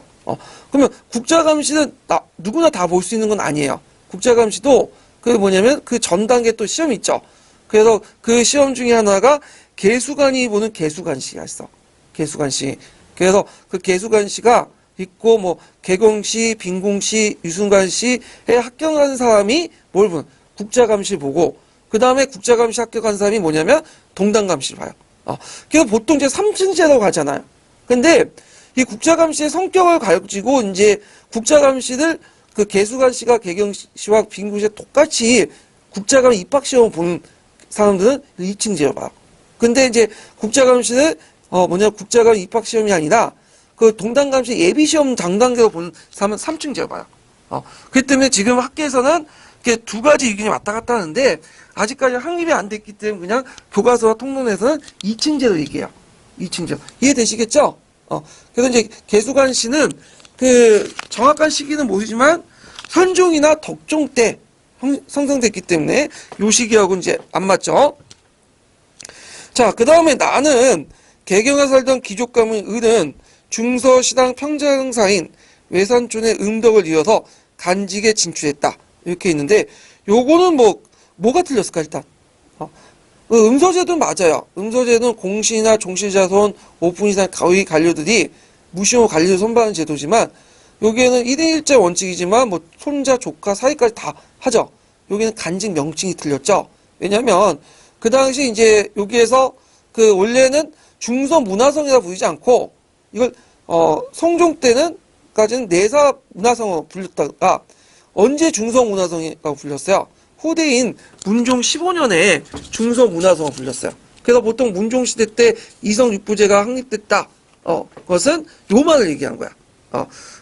그러면 국자감시는 누구나 다 볼 수 있는 건 아니에요. 국자감시도 그 뭐냐면 그 전 단계 또 시험이 있죠. 그래서 그 시험 중에 하나가 개수관이 보는 개수관시가 있어. 개수관시. 그래서 그 개수관시가 있고 뭐 개공시, 빈공시, 유순관시에 합격한 사람이 뭘 보는 국자감시 보고 그 다음에 국자감시 합격한 사람이 뭐냐면 동단감시를 봐요. 그래서 보통 이제 3층제라고 하잖아요. 근데 이 국자감시의 성격을 가지고 이제 국자감시를 그 개수관시가 개경시와 빈공시가 똑같이 국자감 입학시험을 보는 사람들은 2층제로 봐요. 근데 이제 국자감시는 국자감 입학시험이 아니라 그 동단감시 예비시험 당단계로 보는 사람은 3층제로 봐요. 그렇기 때문에 지금 학계에서는 이렇게 두 가지 의견이 왔다 갔다 하는데 아직까지 확립이 안 됐기 때문에 그냥 교과서와 통론에서는 2층제로 얘기해요. 2층제. 이해되시겠죠? 그래서 이제 개수관시는 그 정확한 시기는 모르지만 현종이나 덕종 때 성성됐기 때문에 요 시기하고 이제 안 맞죠. 자, 그 다음에 나는 개경에 살던 귀족 가문 을은 중서시당 평장사인 외산촌의 음덕을 이어서 간직에 진출했다. 이렇게 있는데 요거는 뭐가 틀렸을까 일단. 음서제도는 맞아요. 음서제도는 공신이나 종실자손, 오픈 이상 가위 관료들이 무시하고 관리를 선발하는 제도지만 여기에는 1인 1자 원칙이지만 뭐 손자, 조카, 사이까지 다 하죠. 여기는 간직 명칭이 틀렸죠. 왜냐면 그 당시 이제 여기에서 그 원래는 중서 문화성이라 부르지 않고 이걸 성종 때는까지는 내사 문화성으로 불렸다가 언제 중서 문화성이라고 불렸어요? 후대인 문종 15년에 중서 문화성으로 불렸어요. 그래서 보통 문종 시대 때 이성 육부제가 확립됐다. 그것은 요 말을 얘기한 거야.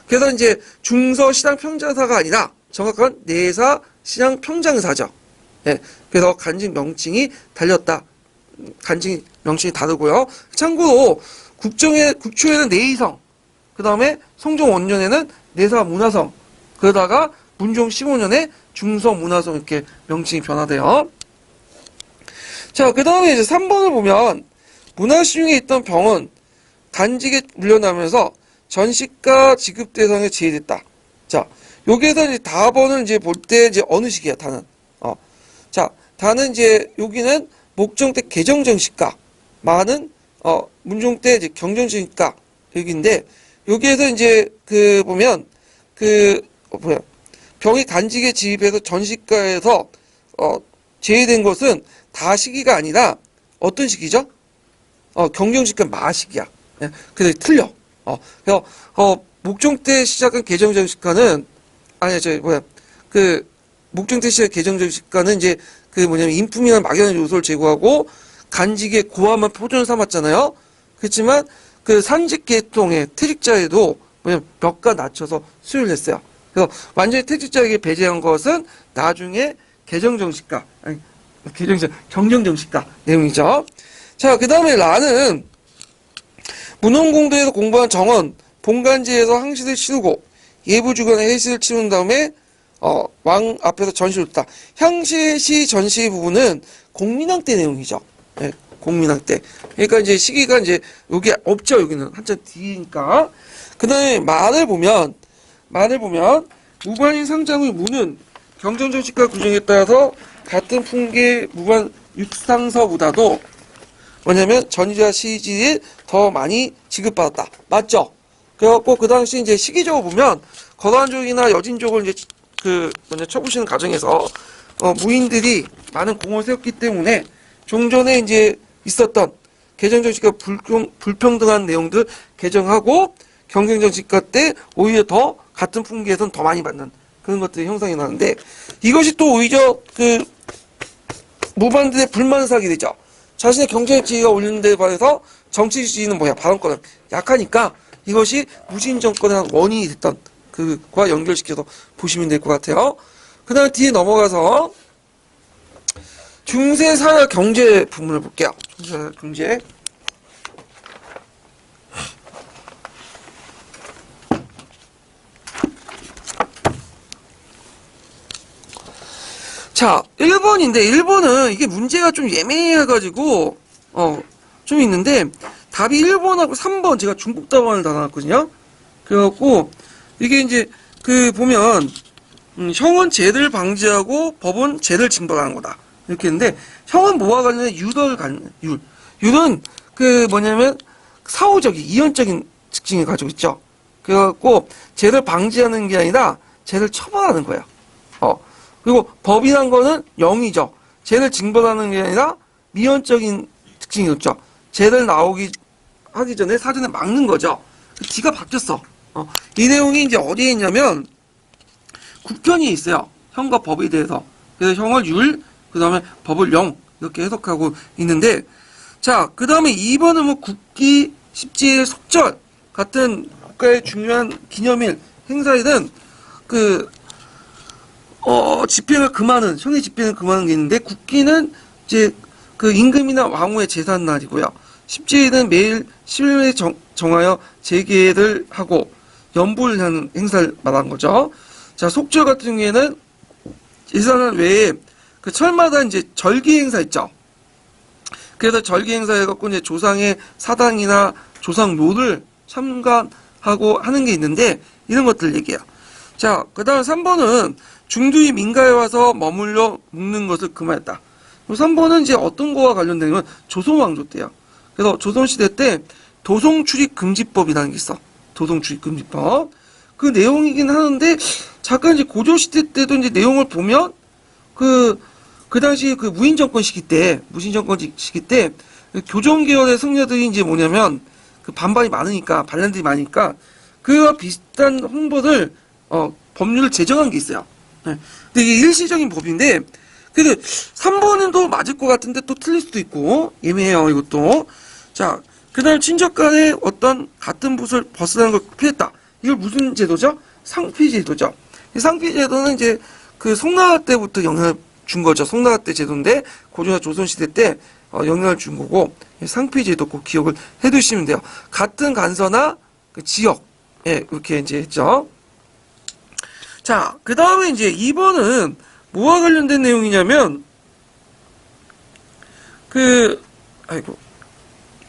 그래서 이제 중서 시당 평장사가 아니라 정확한 내사 시당 평장사죠. 예. 그래서 간직 명칭이 달렸다. 간직 명칭이 다르고요. 참고로 국초에는 내의성, 그 다음에 성종 원년에는 내사 문화성, 그러다가 문종 15년에 중서 문화성 이렇게 명칭이 변화돼요. 자, 그 다음에 이제 3번을 보면 문화시중에 있던 병은 단직에 물려나면서 전시가 지급 대상에 제외됐다. 자, 여기에서 이제 다번을 이제 볼 때 이제 어느 시기야, 다는. 자, 다는 이제 여기는 목종 때 개정정시가, 마는 문종 때 이제 경정정시가 여기인데 여기에서 이제 그 보면 병이 간직에 지입해서 전시가에서 제외된 것은 다 시기가 아니라 어떤 시기죠? 경정시가 마시기야. 예, 그래서 틀려. 그래서 목종 때 시작한 개정정시가는 목종 때 시작 개정정시가는 이제 인품이나 막연한 요소를 제거하고 간직의 고함한 표준을 삼았잖아요. 그렇지만 그 산직 계통의 퇴직자에도 몇가 낮춰서 수요를 했어요. 그래서 완전히 택지자에게 배제한 것은 나중에 개정정식가, 아니, 경정정식가 내용이죠. 자, 그 다음에 라는 문헌공도에서 공부한 정원, 본관지에서 항시를 치르고 예부주간에 해시를 치른 다음에 왕 앞에서 전시를 줬다. 향시시 전시 부분은 공민왕 때 내용이죠. 네, 공민왕 때. 그러니까 이제 시기가 이제 여기 없죠. 여기는 한참 뒤니까. 그 다음에 말을 보면 무관인 상장의 무는 경정정식과 규정에 따라서 같은 풍계 무관 육상서보다도 뭐냐면 전지와 시지에 더 많이 지급받았다. 맞죠? 그래갖고 그 당시 이제 시기적으로 보면 거란족이나 여진족을 이제 쳐부시는 과정에서 무인들이 많은 공을 세웠기 때문에 종전에 이제 있었던 개정정식과 불평등한 내용들 개정하고 경쟁정식과 때 오히려 더 같은 풍계에선 더 많이 받는 그런 것들이 형성이 나는데 이것이 또 오히려 무반들의 불만을 사게 되죠. 자신의 경제적 지위가 올리는 데 반해서 정치 지위는 발언권은 약하니까 이것이 무신 정권의 한 원인이 됐던 그과 연결시켜서 보시면 될 것 같아요. 그 다음에 뒤에 넘어가서 중세사회 경제 부분을 볼게요. 중세사회 경제. 자, 1번인데 1번은 이게 문제가 좀 예매해가지고 좀 있는데 답이 1번하고 3번 제가 중복 답안을 다 나왔거든요. 그래갖고 이게 이제 보면 형은 죄를 방지하고 법은 죄를 징벌하는 거다 이렇게 했는데 형은 뭐와 관련해 유도를 율은 뭐냐면 사후적인 이언적인 특징을 가지고 있죠. 그래갖고 죄를 방지하는 게 아니라 죄를 처벌하는 거예요. 그리고 법이란 거는 영이죠. 죄를 징벌하는 게 아니라 미언적인 특징이 있죠. 죄를 하기 전에 사전에 막는 거죠. 뒤가 바뀌었어. 이 내용이 이제 어디에 있냐면 국편이 있어요. 형과 법에 대해서. 그래서 형을 율, 그 다음에 법을 영 이렇게 해석하고 있는데 자, 그 다음에 2번은 뭐 국기, 십지일, 속절 같은 국가의 중요한 기념일, 행사일은 집행을 금하는, 형의 집행을 금하는 게 있는데, 국기는 이제 임금이나 왕후의 제산 날이고요. 십지일은 매일 10일에 정하여 재개를 하고, 연부를 하는 행사를 말하는 거죠. 자, 속절 같은 경우에는 제산날 외에 철마다 이제 절기 행사 있죠. 그래서 절기 행사 해갖고 이제 조상의 사당이나 조상묘를 참관하고 하는 게 있는데, 이런 것들 얘기해요. 자, 그 다음 3번은 중두의 민가에 와서 머물러 묵는 것을 금하였다. 3번은 이제 어떤 거와 관련된 건 조선왕조 때요. 그래서 조선시대 때 도송출입 금지법이라는 게 있어. 도송출입 금지법. 그 내용이긴 하는데, 잠깐 이제 고조시대 때도 이제 내용을 보면, 그 당시 무신정권 시기 때, 교정계열의 승려들이 이제 뭐냐면, 반발이 많으니까, 반란들이 많으니까, 그와 비슷한 홍보를, 법률을 제정한 게 있어요. 네. 근데 이게 일시적인 법인데, 근데 3번은 또 맞을 것 같은데 또 틀릴 수도 있고, 애매해요, 이것도. 자, 그 다음 친척 간에 어떤 같은 붓을 벗으라는 걸 피했다. 이걸 무슨 제도죠? 상피제도죠. 이 상피제도는 이제 송나라 때부터 영향을 준 거죠. 송나라 때 제도인데, 고조나 조선시대 때 영향을 준 거고, 상피제도 꼭 기억을 해 두시면 돼요. 같은 간서나 지역, 이렇게 이제 했죠. 자, 그 다음에 이제 2번은 뭐와 관련된 내용이냐면,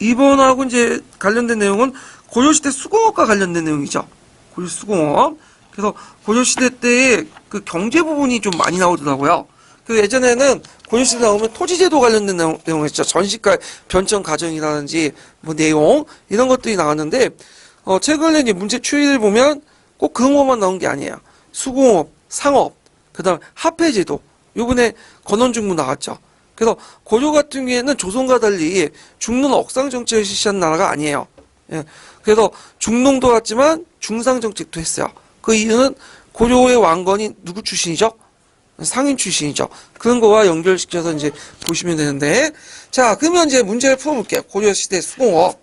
2번하고 이제 관련된 내용은 고려시대 수공업과 관련된 내용이죠. 고려시대 수공업. 그래서 고려시대 때의 경제 부분이 좀 많이 나오더라고요. 예전에는 고려시대 나오면 토지제도 관련된 내용이 있죠. 전시가 변천 과정이라든지 뭐 내용, 이런 것들이 나왔는데, 최근에 이제 문제 추이를 보면 꼭 그런 것만 나온 게 아니에요. 수공업, 상업, 그 다음 화폐제도, 요번에 건원중무 나왔죠. 그래서 고려 같은 경우에는 조선과 달리 중농 억상정책을 실시한 나라가 아니에요. 그래서 중농도 같지만 중상정책도 했어요. 그 이유는 고려의 왕건이 누구 출신이죠? 상인 출신이죠. 그런 거와 연결시켜서 이제 보시면 되는데, 자, 그러면 이제 문제를 풀어볼게요. 고려시대 수공업.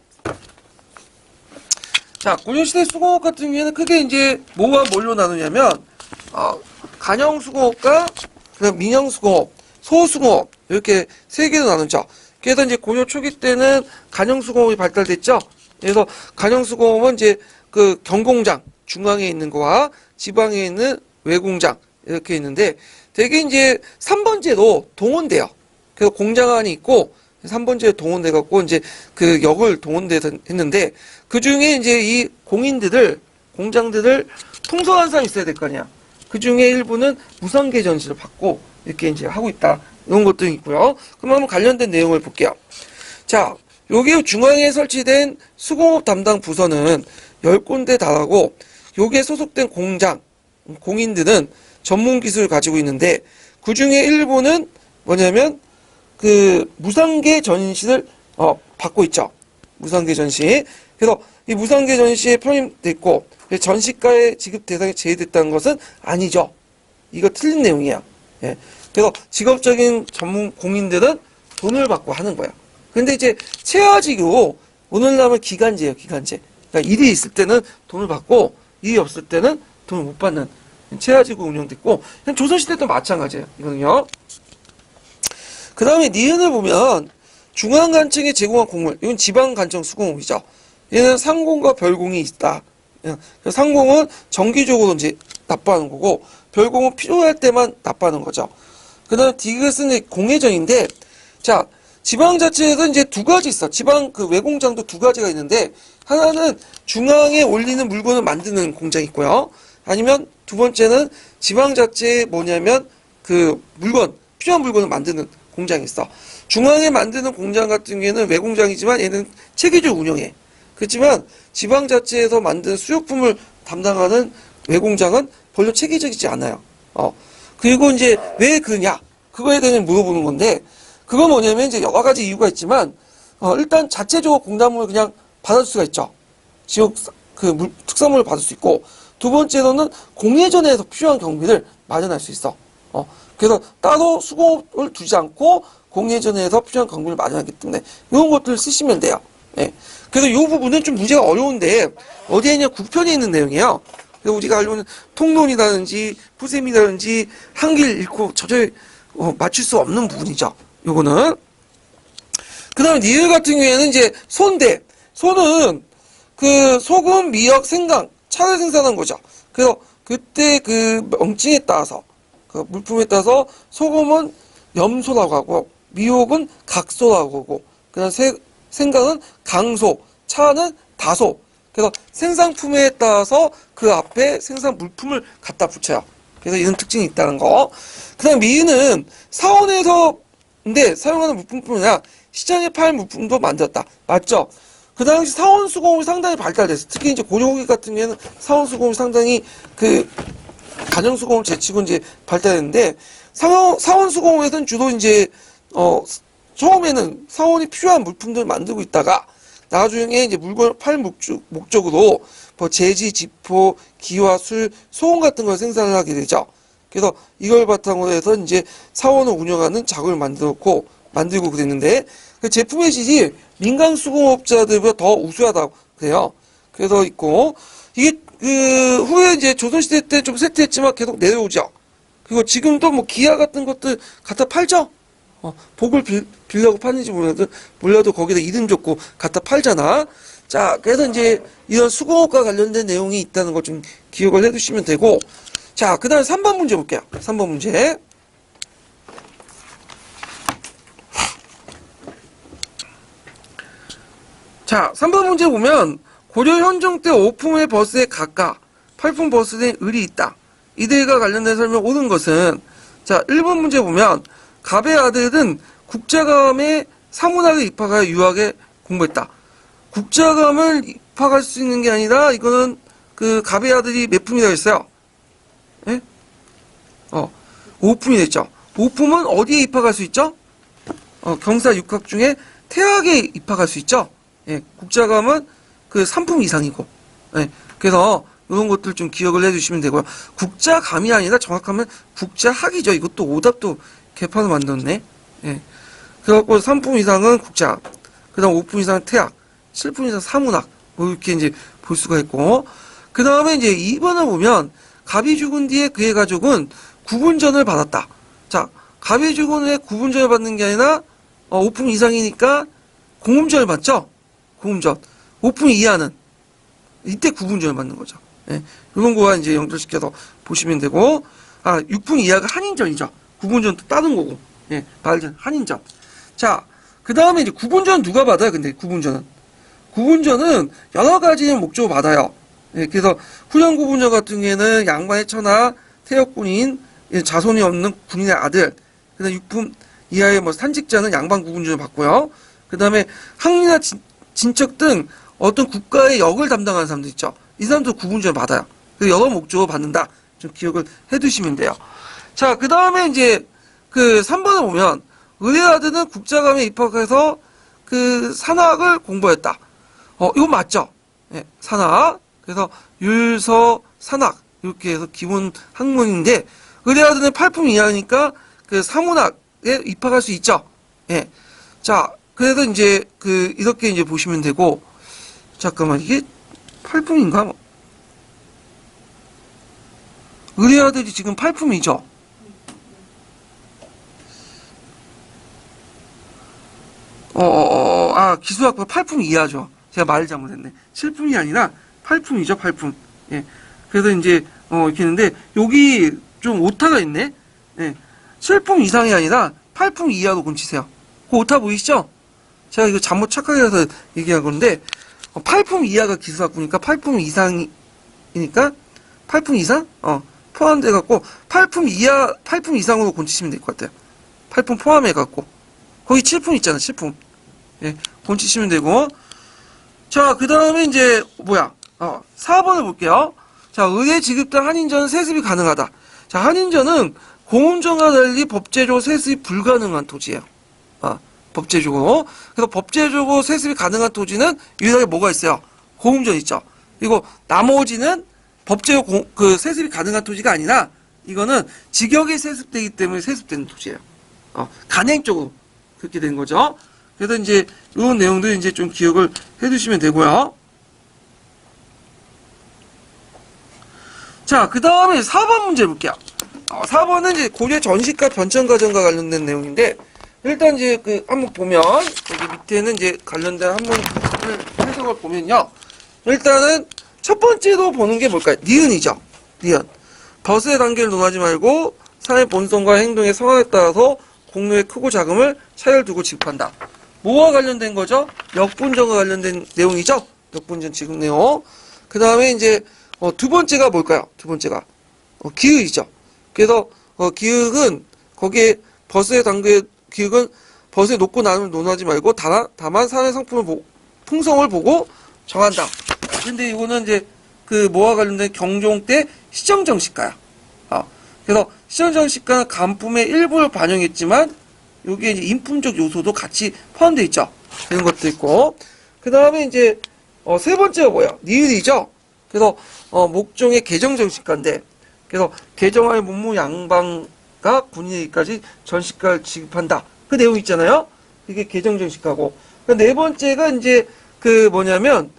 자, 고려시대 수공업 같은 경우에는 크게 이제 뭐와 뭘로 나누냐면, 간형수공업과 그다음 민형수공업, 소수공업 이렇게 세 개로 나누죠. 그래서 이제 고려 초기 때는 간형수공업이 발달됐죠. 그래서 간형수공업은 이제 그 경공장 중앙에 있는 거와 지방에 있는 외공장 이렇게 있는데 되게 이제 3번제로 동원돼요. 그래서 공장 안이 있고 3번제로 동원돼 갖고 이제 그 역을 동원돼서 했는데 그 중에 이제 이 공장들을 통솔한 사람이 있어야 될 거 아니야. 그 중에 일부는 무상계 전시를 받고 이렇게 이제 하고 있다. 이런 것도 있고요. 그럼 한번 관련된 내용을 볼게요. 자, 여기 중앙에 설치된 수공업 담당 부서는 10군데 달하고 여기에 소속된 공인들은 전문 기술을 가지고 있는데 그 중에 일부는 뭐냐면 그 무상계 전시를 받고 있죠. 무상계 전시. 그래서 이 무상계 전시에 편입됐고 전시가의 지급 대상에 제외됐다는 것은 아니죠. 이거 틀린 내용이야. 예. 그래서 직업적인 전문 공인들은 돈을 받고 하는 거야. 근데 이제 체화직으로 오늘날은 기간제예요. 기간제. 그러니까 일이 있을 때는 돈을 받고 일이 없을 때는 돈을 못 받는 체화직으로 운영됐고 그냥 조선시대 도 마찬가지예요. 이거는요. 그 다음에 니은을 보면 중앙관청에 제공한 공물, 이건 지방관청 수공업이죠. 얘는 상공과 별공이 있다. 상공은 정기적으로 이제 납부하는 거고 별공은 필요할 때만 납부하는 거죠. 그 다음에 디귿은 공회전인데 자 지방자치에서 이제 두 가지 있어. 지방 그 외공장도 두 가지가 있는데 하나는 중앙에 올리는 물건을 만드는 공장이 있고요. 아니면 두 번째는 지방자치에 뭐냐면 그 필요한 물건을 만드는 공장이 있어. 중앙에 만드는 공장 같은 경우에는 외공장이지만 얘는 체계적으로 운영해. 그렇지만 지방자치에서 만든 수요품을 담당하는 외공장은 별로 체계적이지 않아요. 그리고 이제 왜 그러냐? 그거에 대해 물어보는 건데, 그건 뭐냐면 이제 여러 가지 이유가 있지만, 일단 자체적으로 공단물을 그냥 받을 수가 있죠. 지역 특산물을 받을 수 있고, 두 번째로는 공회전에서 필요한 경비를 마련할 수 있어. 그래서 따로 수공업을 두지 않고 공회전에서 필요한 경비를 마련하기 때문에 이런 것들을 쓰시면 돼요. 예. 그래서 이 부분은 좀 문제가 어려운데 어디에 있냐 국편에 있는 내용이에요. 그래서 우리가 알고는 통론이라든지 푸셈이라든지 한길 읽고 저절 맞출 수 없는 부분이죠. 요거는. 그 다음에 니을 같은 경우에는 이제 소는 그 소금, 미역, 생강, 차를 생산한 거죠. 그래서 그때 그 명칭에 따라서 그 물품에 따라서 소금은 염소라고 하고 미역은 각소라고 하고 그다음 생강은 강소, 차는 다소. 그래서 생산품에 따라서 그 앞에 생산 물품을 갖다 붙여요. 그래서 이런 특징이 있다는 거. 그다음 미인은 사원에서인데 사용하는 물품뿐 아니라 시장에 팔 물품도 만들었다. 맞죠? 그 당시 사원 수공업이 상당히 발달됐어. 특히 이제 고려 후기 같은 경우에는 사원 수공업이 상당히 그 간형 수공업을 제치고 이제 발달했는데 사원 수공업에서는 주로 이제 처음에는 사원이 필요한 물품들을 만들고 있다가 나중에 이제 물건을 팔 목적으로 뭐 제지, 지포, 기와, 술, 소금 같은 걸 생산을 하게 되죠. 그래서 이걸 바탕으로 해서 이제 사원을 운영하는 작업을 만들고 그랬는데 그 제품의 질이 민간 수공업자들보다 더 우수하다고 그래요. 그래서 있고 이게 그 후에 이제 조선시대 때 좀 쇠퇴했지만 계속 내려오죠. 그리고 지금도 뭐 기아 같은 것들 갖다 팔죠. 복을 빌려고 파는지 몰라도 거기다 이름 적고 갖다 팔잖아. 자, 그래서 이제 이런 수공업과 관련된 내용이 있다는 걸 좀 기억을 해두시면 되고, 자, 그 다음에 3번 문제 볼게요. 3번 문제. 자, 3번 문제 보면 고려 현종 때 5품의 버스에 각각 8품 버스에 을이 있다. 이들과 관련된 설명 옳은 것은 자, 1번 문제 보면 갑의 아들은 국자감에 사문학에 입학하여 유학에 공부했다. 국자감을 입학할 수 있는 게 아니라 이거는 그 갑의 아들이 몇 품이라고 했어요? 예? 5품이 됐죠. 5품은 어디에 입학할 수 있죠? 경사 6학중에 태학에 입학할 수 있죠. 예, 국자감은 그 3품 이상이고. 예, 그래서 이런 것들 좀 기억을 해주시면 되고요. 국자감이 아니라 정확하면 국자학이죠. 이것도 오답도 개판을 만들었네. 예. 그래갖고 3품 이상은 국자학, 그 다음 5품 이상은 태학, 7품 이상 사문학, 뭐 이렇게 이제 볼 수가 있고, 그 다음에 이제 2번을 보면 갑이 죽은 뒤에 그의 가족은 구분전을 받았다. 자, 갑이 죽은 후에 구분전을 받는 게 아니라 5품 이상이니까 공음전을 받죠. 공음전. 5품 이하는 이때 구분전을 받는 거죠. 예, 이런 거와 이제 연결시켜서 보시면 되고, 6품 이하가 한인전이죠. 구분전도 다른 거고, 예, 말전 한인전. 자, 그 다음에 이제 구분전은 누가 받아요? 근데 구분전은 여러 가지 목적으로 받아요. 예, 그래서 후년 구분전 같은 경우에는 양반의 처나 태역군인, 자손이 없는 군인의 아들, 그 다음에 6품 이하의 뭐 산직자는 양반 구분전을 받고요. 그 다음에 항리나 진척 등 어떤 국가의 역을 담당하는 사람들 있죠. 이 사람도 구분전을 받아요. 그래서 여러 목적으로 받는다. 좀 기억을 해 두시면 돼요. 자, 그 다음에 이제 그 3번을 보면, 의뢰아들은 국자감에 입학해서 그 산학을 공부했다. 이거 맞죠? 예, 산학. 그래서 율서, 산학. 이렇게 해서 기본 학문인데, 의뢰아들은 8품 이하니까 그 사문학에 입학할 수 있죠. 예. 자, 그래서 이제 이렇게 이제 보시면 되고, 잠깐만, 이게 8품인가? 의뢰아들이 지금 8품이죠? 기수학부 8품 이하죠. 제가 말 잘못했네. 7품이 아니라 8품이죠, 8품. 예. 그래서 이제, 이렇게 했는데, 여기 좀 오타가 있네? 예. 7품 이상이 아니라 8품 이하로 고치세요. 그 오타 보이시죠? 제가 이거 잘못 착각해서 얘기한 건데, 8품 이하가 기수학부니까 8품 이상이니까, 8품 이상? 포함돼갖고, 8품 이상으로 고치시면 될 것 같아요. 8품 포함해갖고. 거기 7품 있잖아, 7품. 예, 고치시면 되고. 자, 그 다음에 이제, 4번을 볼게요. 자, 의뢰 지급당 한인전은 세습이 가능하다. 자, 한인전은 공음전과 달리 법제적으로 세습이 불가능한 토지예요. 법제적으로. 그래서 법제적으로 세습이 가능한 토지는 유일하게 뭐가 있어요? 공음전 있죠. 그리고 나머지는 법제적으로 세습이 가능한 토지가 아니라 이거는 직역이 세습되기 때문에 세습되는 토지예요. 간행적으로 그렇게 된 거죠. 그래서 이제 이런 내용들 이제 좀 기억을 해두시면 되고요. 자, 그 다음에 4번 문제 볼게요. 4번은 이제 고려 전시과 변천 과정과 관련된 내용인데, 일단 이제 한번 보면, 여기 밑에는 이제 관련된 한번 해석을 보면요. 일단은 첫 번째로 보는 게 뭘까요? 니은이죠. 니은. 벗의 단계를 논하지 말고, 사회 본성과 행동의 성향에 따라서 공로의 크고 작음을 차이를 두고 지급한다. 뭐와 관련된 거죠? 역분전과 관련된 내용이죠? 역분전 지급 내용. 그 다음에 이제, 두 번째가 뭘까요? 두 번째가, 기읍이죠. 그래서, 기읍은, 거기에 벗의 단계의 기획은 벗에 놓고 나눔을 논하지 말고 다만 사회 상품을 풍성을 보고 정한다. 근데 이거는 이제 뭐와 관련된 경종 때 시정정시가야. 그래서 시정정시가는 간품의 일부를 반영했지만 여기에 이제 인품적 요소도 같이 포함되어 있죠. 그런 것도 있고. 그 다음에 이제 세 번째가 뭐야? 니을이죠. 그래서 목종의 개정정시가인데, 그래서 개정할 문무 양방과 군인에게까지 전시가를 지급한다. 그 내용 있잖아요. 이게 개정정시가고. 네 번째가 이제 뭐냐면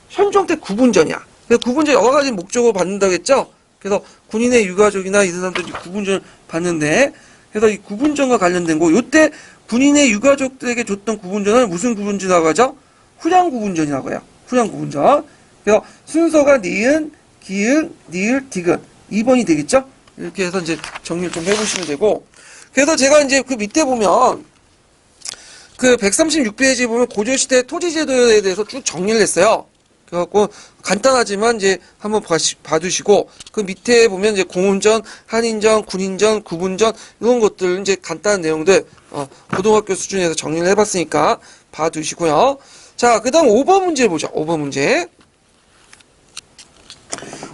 현종 때 구분전이야. 그래서 구분전 여러 가지 목적으로 받는다고 했죠. 그래서 군인의 유가족이나 이 사람들이 구분전을 받는데, 그래서 이 구분전과 관련된 거, 요때 군인의 유가족들에게 줬던 구분전을 무슨 구분전이라고 하죠? 후량 구분전이라고 해요. 후량 구분전. 그래서 순서가 니은, 기은, 니을, 디귿. 2번이 되겠죠? 이렇게 해서 이제 정리를 좀 해보시면 되고. 그래서 제가 이제 밑에 보면 136페이지 보면 고려시대 토지제도에 대해서 쭉 정리를 했어요. 그래갖고 간단하지만 이제 한번 봐두시고, 그 밑에 보면 이제 공음전, 한인전, 군인전, 구분전 이런 것들 이제 간단한 내용들 고등학교 수준에서 정리를 해봤으니까 봐두시고요. 자, 그다음 5번 문제 보죠. 5번 문제.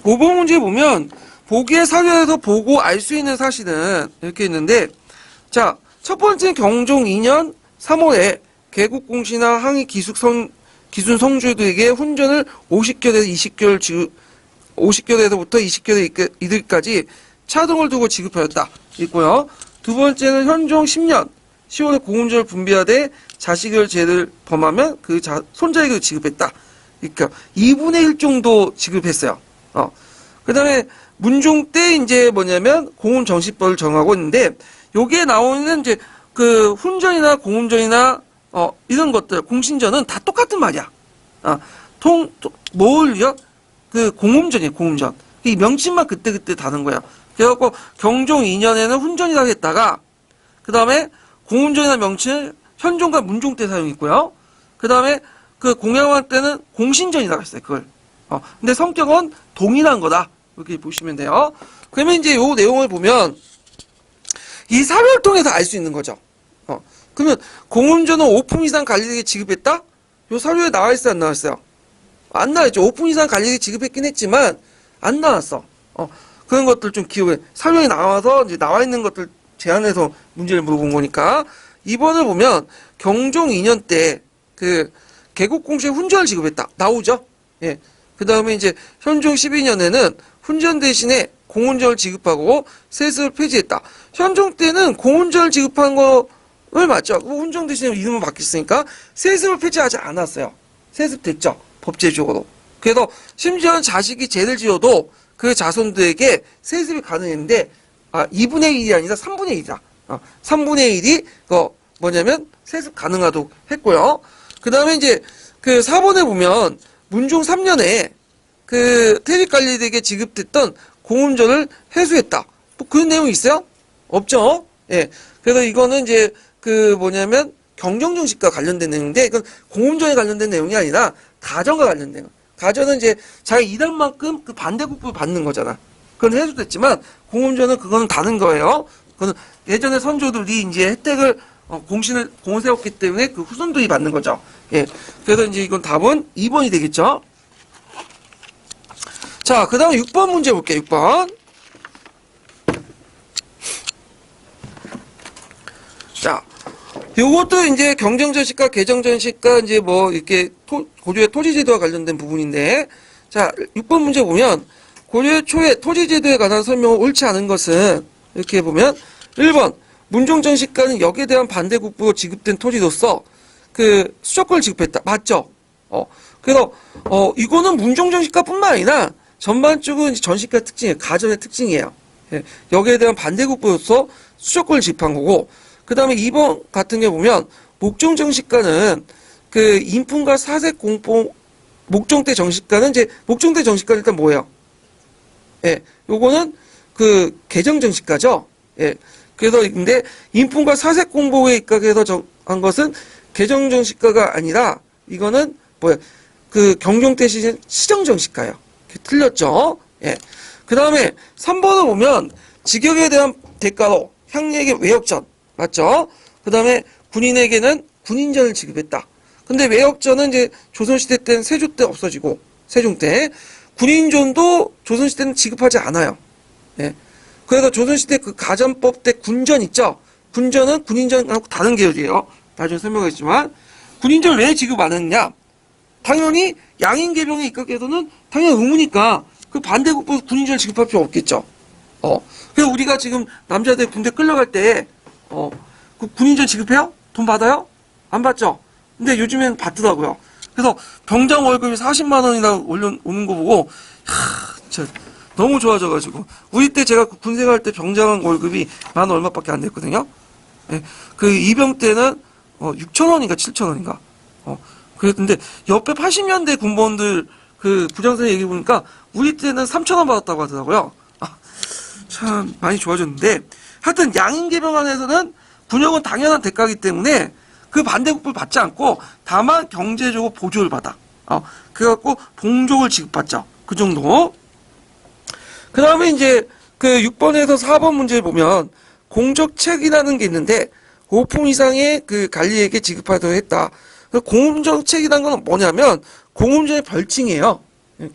5번 문제 보면 보기의 사료에서 보고 알 수 있는 사실은 이렇게 있는데, 자, 첫 번째는 경종 2년 3월에 개국공시나 항의 기순 성주들에게 훈전을 50결에서 50결에서부터 20결에 이들까지 차등을 두고 지급하였다. 있고요. 두 번째는 현종 10년 10월에 공음전을 분비하되 자식을 죄를 범하면 손자에게 지급했다. 그러니까 2분의 1 정도 지급했어요. 그 그 다음에 문종 때 이제 뭐냐면 공훈정시법을 정하고 있는데, 여기에 나오는 이제 그 훈전이나 공훈전이나 이런 것들, 공신전은 다 똑같은 말이야. 뭘요? 그 공훈전이에요, 공훈전. 이 명칭만 그때그때 다른 거야. 그래갖고 경종 2년에는 훈전이라고 했다가, 그 다음에 공훈전이나 명칭을 현종과 문종 때 사용했고요. 그 다음에 그 공양왕 때는 공신전이라고 했어요, 그걸. 근데 성격은 동일한 거다. 이렇게 보시면 돼요. 그러면 이제 요 내용을 보면 이 사료를 통해서 알 수 있는 거죠. 그러면 공훈전은 5품 이상 관리에게 지급했다? 요 사료에 나와 있어요, 안 나왔어요? 안 나와있죠. 5품 이상 관리에게 지급했긴 했지만 안 나왔어. 그런 것들 좀 기억해. 사료에 나와서 이제 나와 있는 것들 제안해서 문제를 물어본 거니까. 2번을 보면 경종 2년 때 그 개국공시에 훈전을 지급했다. 나오죠? 예. 그 다음에 이제 현종 12년에는 훈전 대신에 공훈전을 지급하고 세습을 폐지했다. 현종 때는 공훈전을 지급한 거를 맞죠? 훈전 대신에 이름은 바뀌었으니까 세습을 폐지하지 않았어요. 세습됐죠? 법제적으로. 그래서 심지어는 자식이 죄를 지어도 그 자손들에게 세습이 가능했는데 2분의 1이 아니라 3분의 1이다. 3분의 1이 뭐냐면 세습 가능하도록 했고요. 그 다음에 이제 그 4번에 보면 문종 3년에 그 태직관리들에게 지급됐던 공훈전을 회수했다. 뭐 그런 내용이 있어요? 없죠? 예. 그래서 이거는 이제 그 뭐냐면 경정정식과 관련된 내용인데, 이건 공훈전에 관련된 내용이 아니라 가전과 관련된 내용. 가전은 이제 자기 일한만큼 그 반대급부를 받는 거잖아. 그건 회수됐지만 공훈전은 그거는 다른 거예요. 그거는 예전에 선조들이 이제 혜택을 공을 세웠기 때문에 그 후손들이 받는 거죠. 예. 그래서 이제 이건 답은 2번이 되겠죠. 자, 그 다음 6번 문제 볼게요. 6번. 자, 요것도 이제 경정전식과 개정전식과 이제 뭐 이렇게 고려의 토지제도와 관련된 부분인데, 자, 6번 문제 보면 고려 초에 토지제도에 관한 설명은 옳지 않은 것은 이렇게 보면 1번 문종정식과는 역에 대한 반대국부로 지급된 토지로서 그 수조권을 지급했다. 맞죠? 그래서 이거는 문종정식과뿐만 아니라 전반적으로 전식과 특징이에요. 가전의 특징이에요. 예, 역에 대한 반대국부로서 수조권을 지급한 거고, 그 다음에 2번 같은 게 보면 목종정식과는 그 인품과 사색 공포 목종대 정식과는 이제 목종대 정식과는 일단 뭐예요? 예, 요거는 그 개정정식과죠. 예. 그래서 근데 인품과 사색 공보에 입각해서 정한 것은 개정정식과가 아니라 이거는 뭐야? 그 경종대 시정정식과예요. 틀렸죠? 예. 그 다음에 3번을 보면 직역에 대한 대가로 향리에게 외역전 맞죠? 그 다음에 군인에게는 군인전을 지급했다. 근데 외역전은 이제 조선시대 때는 세조 때 없어지고 세종 때 군인전도 조선시대는 지급하지 않아요. 예. 그래서 조선시대 그 가전법 때 군전 있죠? 군전은 군인전하고 다른 계열이에요. 나중에 설명하겠지만 군인전을 왜 지급 안 했냐? 당연히 양인계병에 입각해서는 당연히 의무니까 그 반대국부에서 군인전을 지급할 필요 없겠죠. 그래서 우리가 지금 남자들 군대 끌려갈 때 그 군인전 지급해요? 돈 받아요? 안 받죠? 근데 요즘엔 받더라고요. 그래서 병장 월급이 40만 원이나 올라오는 거 보고 진짜 너무 좋아져가지고 우리 때 제가 군 생활할 때 병장 월급이 만 얼마밖에 안 됐거든요. 예, 그 이병 때는 6천 원인가 7천 원인가. 그랬는데 옆에 80년대 군번들 그 부장선생 얘기 보니까 우리 때는 3천 원 받았다고 하더라고요. 참 많이 좋아졌는데 하여튼 양인계병 안에서는 군역은 당연한 대가이기 때문에 그 반대국부를 받지 않고 다만 경제적으로 보조를 받아. 그래갖고 봉족을 지급받죠. 그 정도. 그 다음에 이제 그 6번에서 4번 문제를 보면 공적책이라는 게 있는데 5품 이상의 그 관리에게 지급하도록 했다. 공적책이라는 건 뭐냐면 공훈전의 별칭이에요.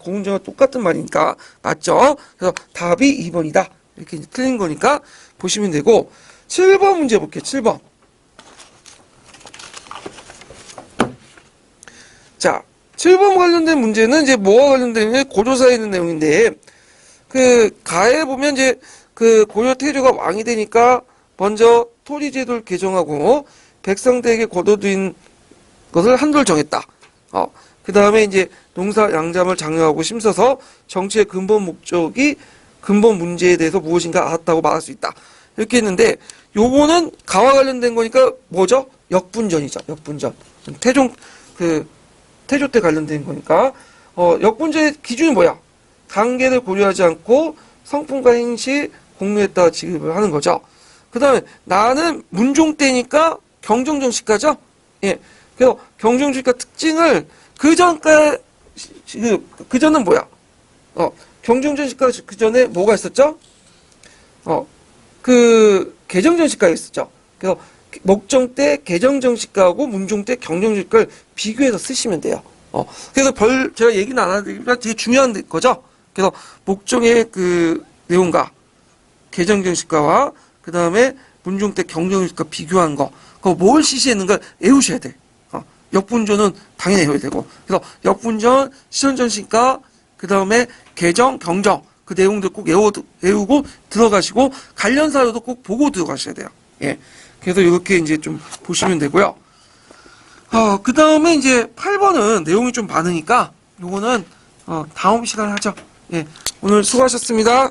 공훈전과 똑같은 말이니까 맞죠? 그래서 답이 2번이다. 이렇게 틀린 거니까 보시면 되고 7번 문제 볼게요. 7번. 자, 7번 관련된 문제는 이제 뭐와 관련된 고조사에 있는 내용인데 그 가에 보면 이제 그 고려 태조가 왕이 되니까 먼저 토지제도를 개정하고 백성들에게 거둬들인 것을 한도를 정했다. 그 다음에 이제 농사 양잠을 장려하고 심서서 정치의 근본 목적이 근본 문제에 대해서 무엇인가 알았다고 말할 수 있다. 이렇게 했는데 요거는 가와 관련된 거니까 뭐죠? 역분전이죠. 역분전. 태조 때 관련된 거니까 역분전의 기준이 뭐야? 관계를 고려하지 않고 성품과 행시 공유했다가 지급을 하는 거죠. 그 다음에 나는 문종 때니까 경정정식가죠. 예. 그래서 경정정식가 특징을 그 전은 뭐야? 경정정식가 그 전에 뭐가 있었죠? 개정정식가가 있었죠. 그래서 목정 때 개정정식가하고 문종 때 경정정식가를 비교해서 쓰시면 돼요. 그래서 제가 얘기는 안 하지만 되게 중요한 거죠. 그래서 목종의 그 내용과 개정정식가와 그 다음에 문종 때 경정정식가 비교한 거, 그거 뭘 시시했는가 외우셔야 돼. 역분전은 당연히 외워야 되고. 그래서 역분전, 시전정식가, 그 다음에 개정, 경정, 그 내용들 꼭 외우고 들어가시고, 관련 사료도 꼭 보고 들어가셔야 돼요. 예. 그래서 이렇게 이제 좀 보시면 되고요. 그 다음에 이제 8번은 내용이 좀 많으니까, 요거는, 다음 시간에 하죠. 예. 오늘 수고하셨습니다.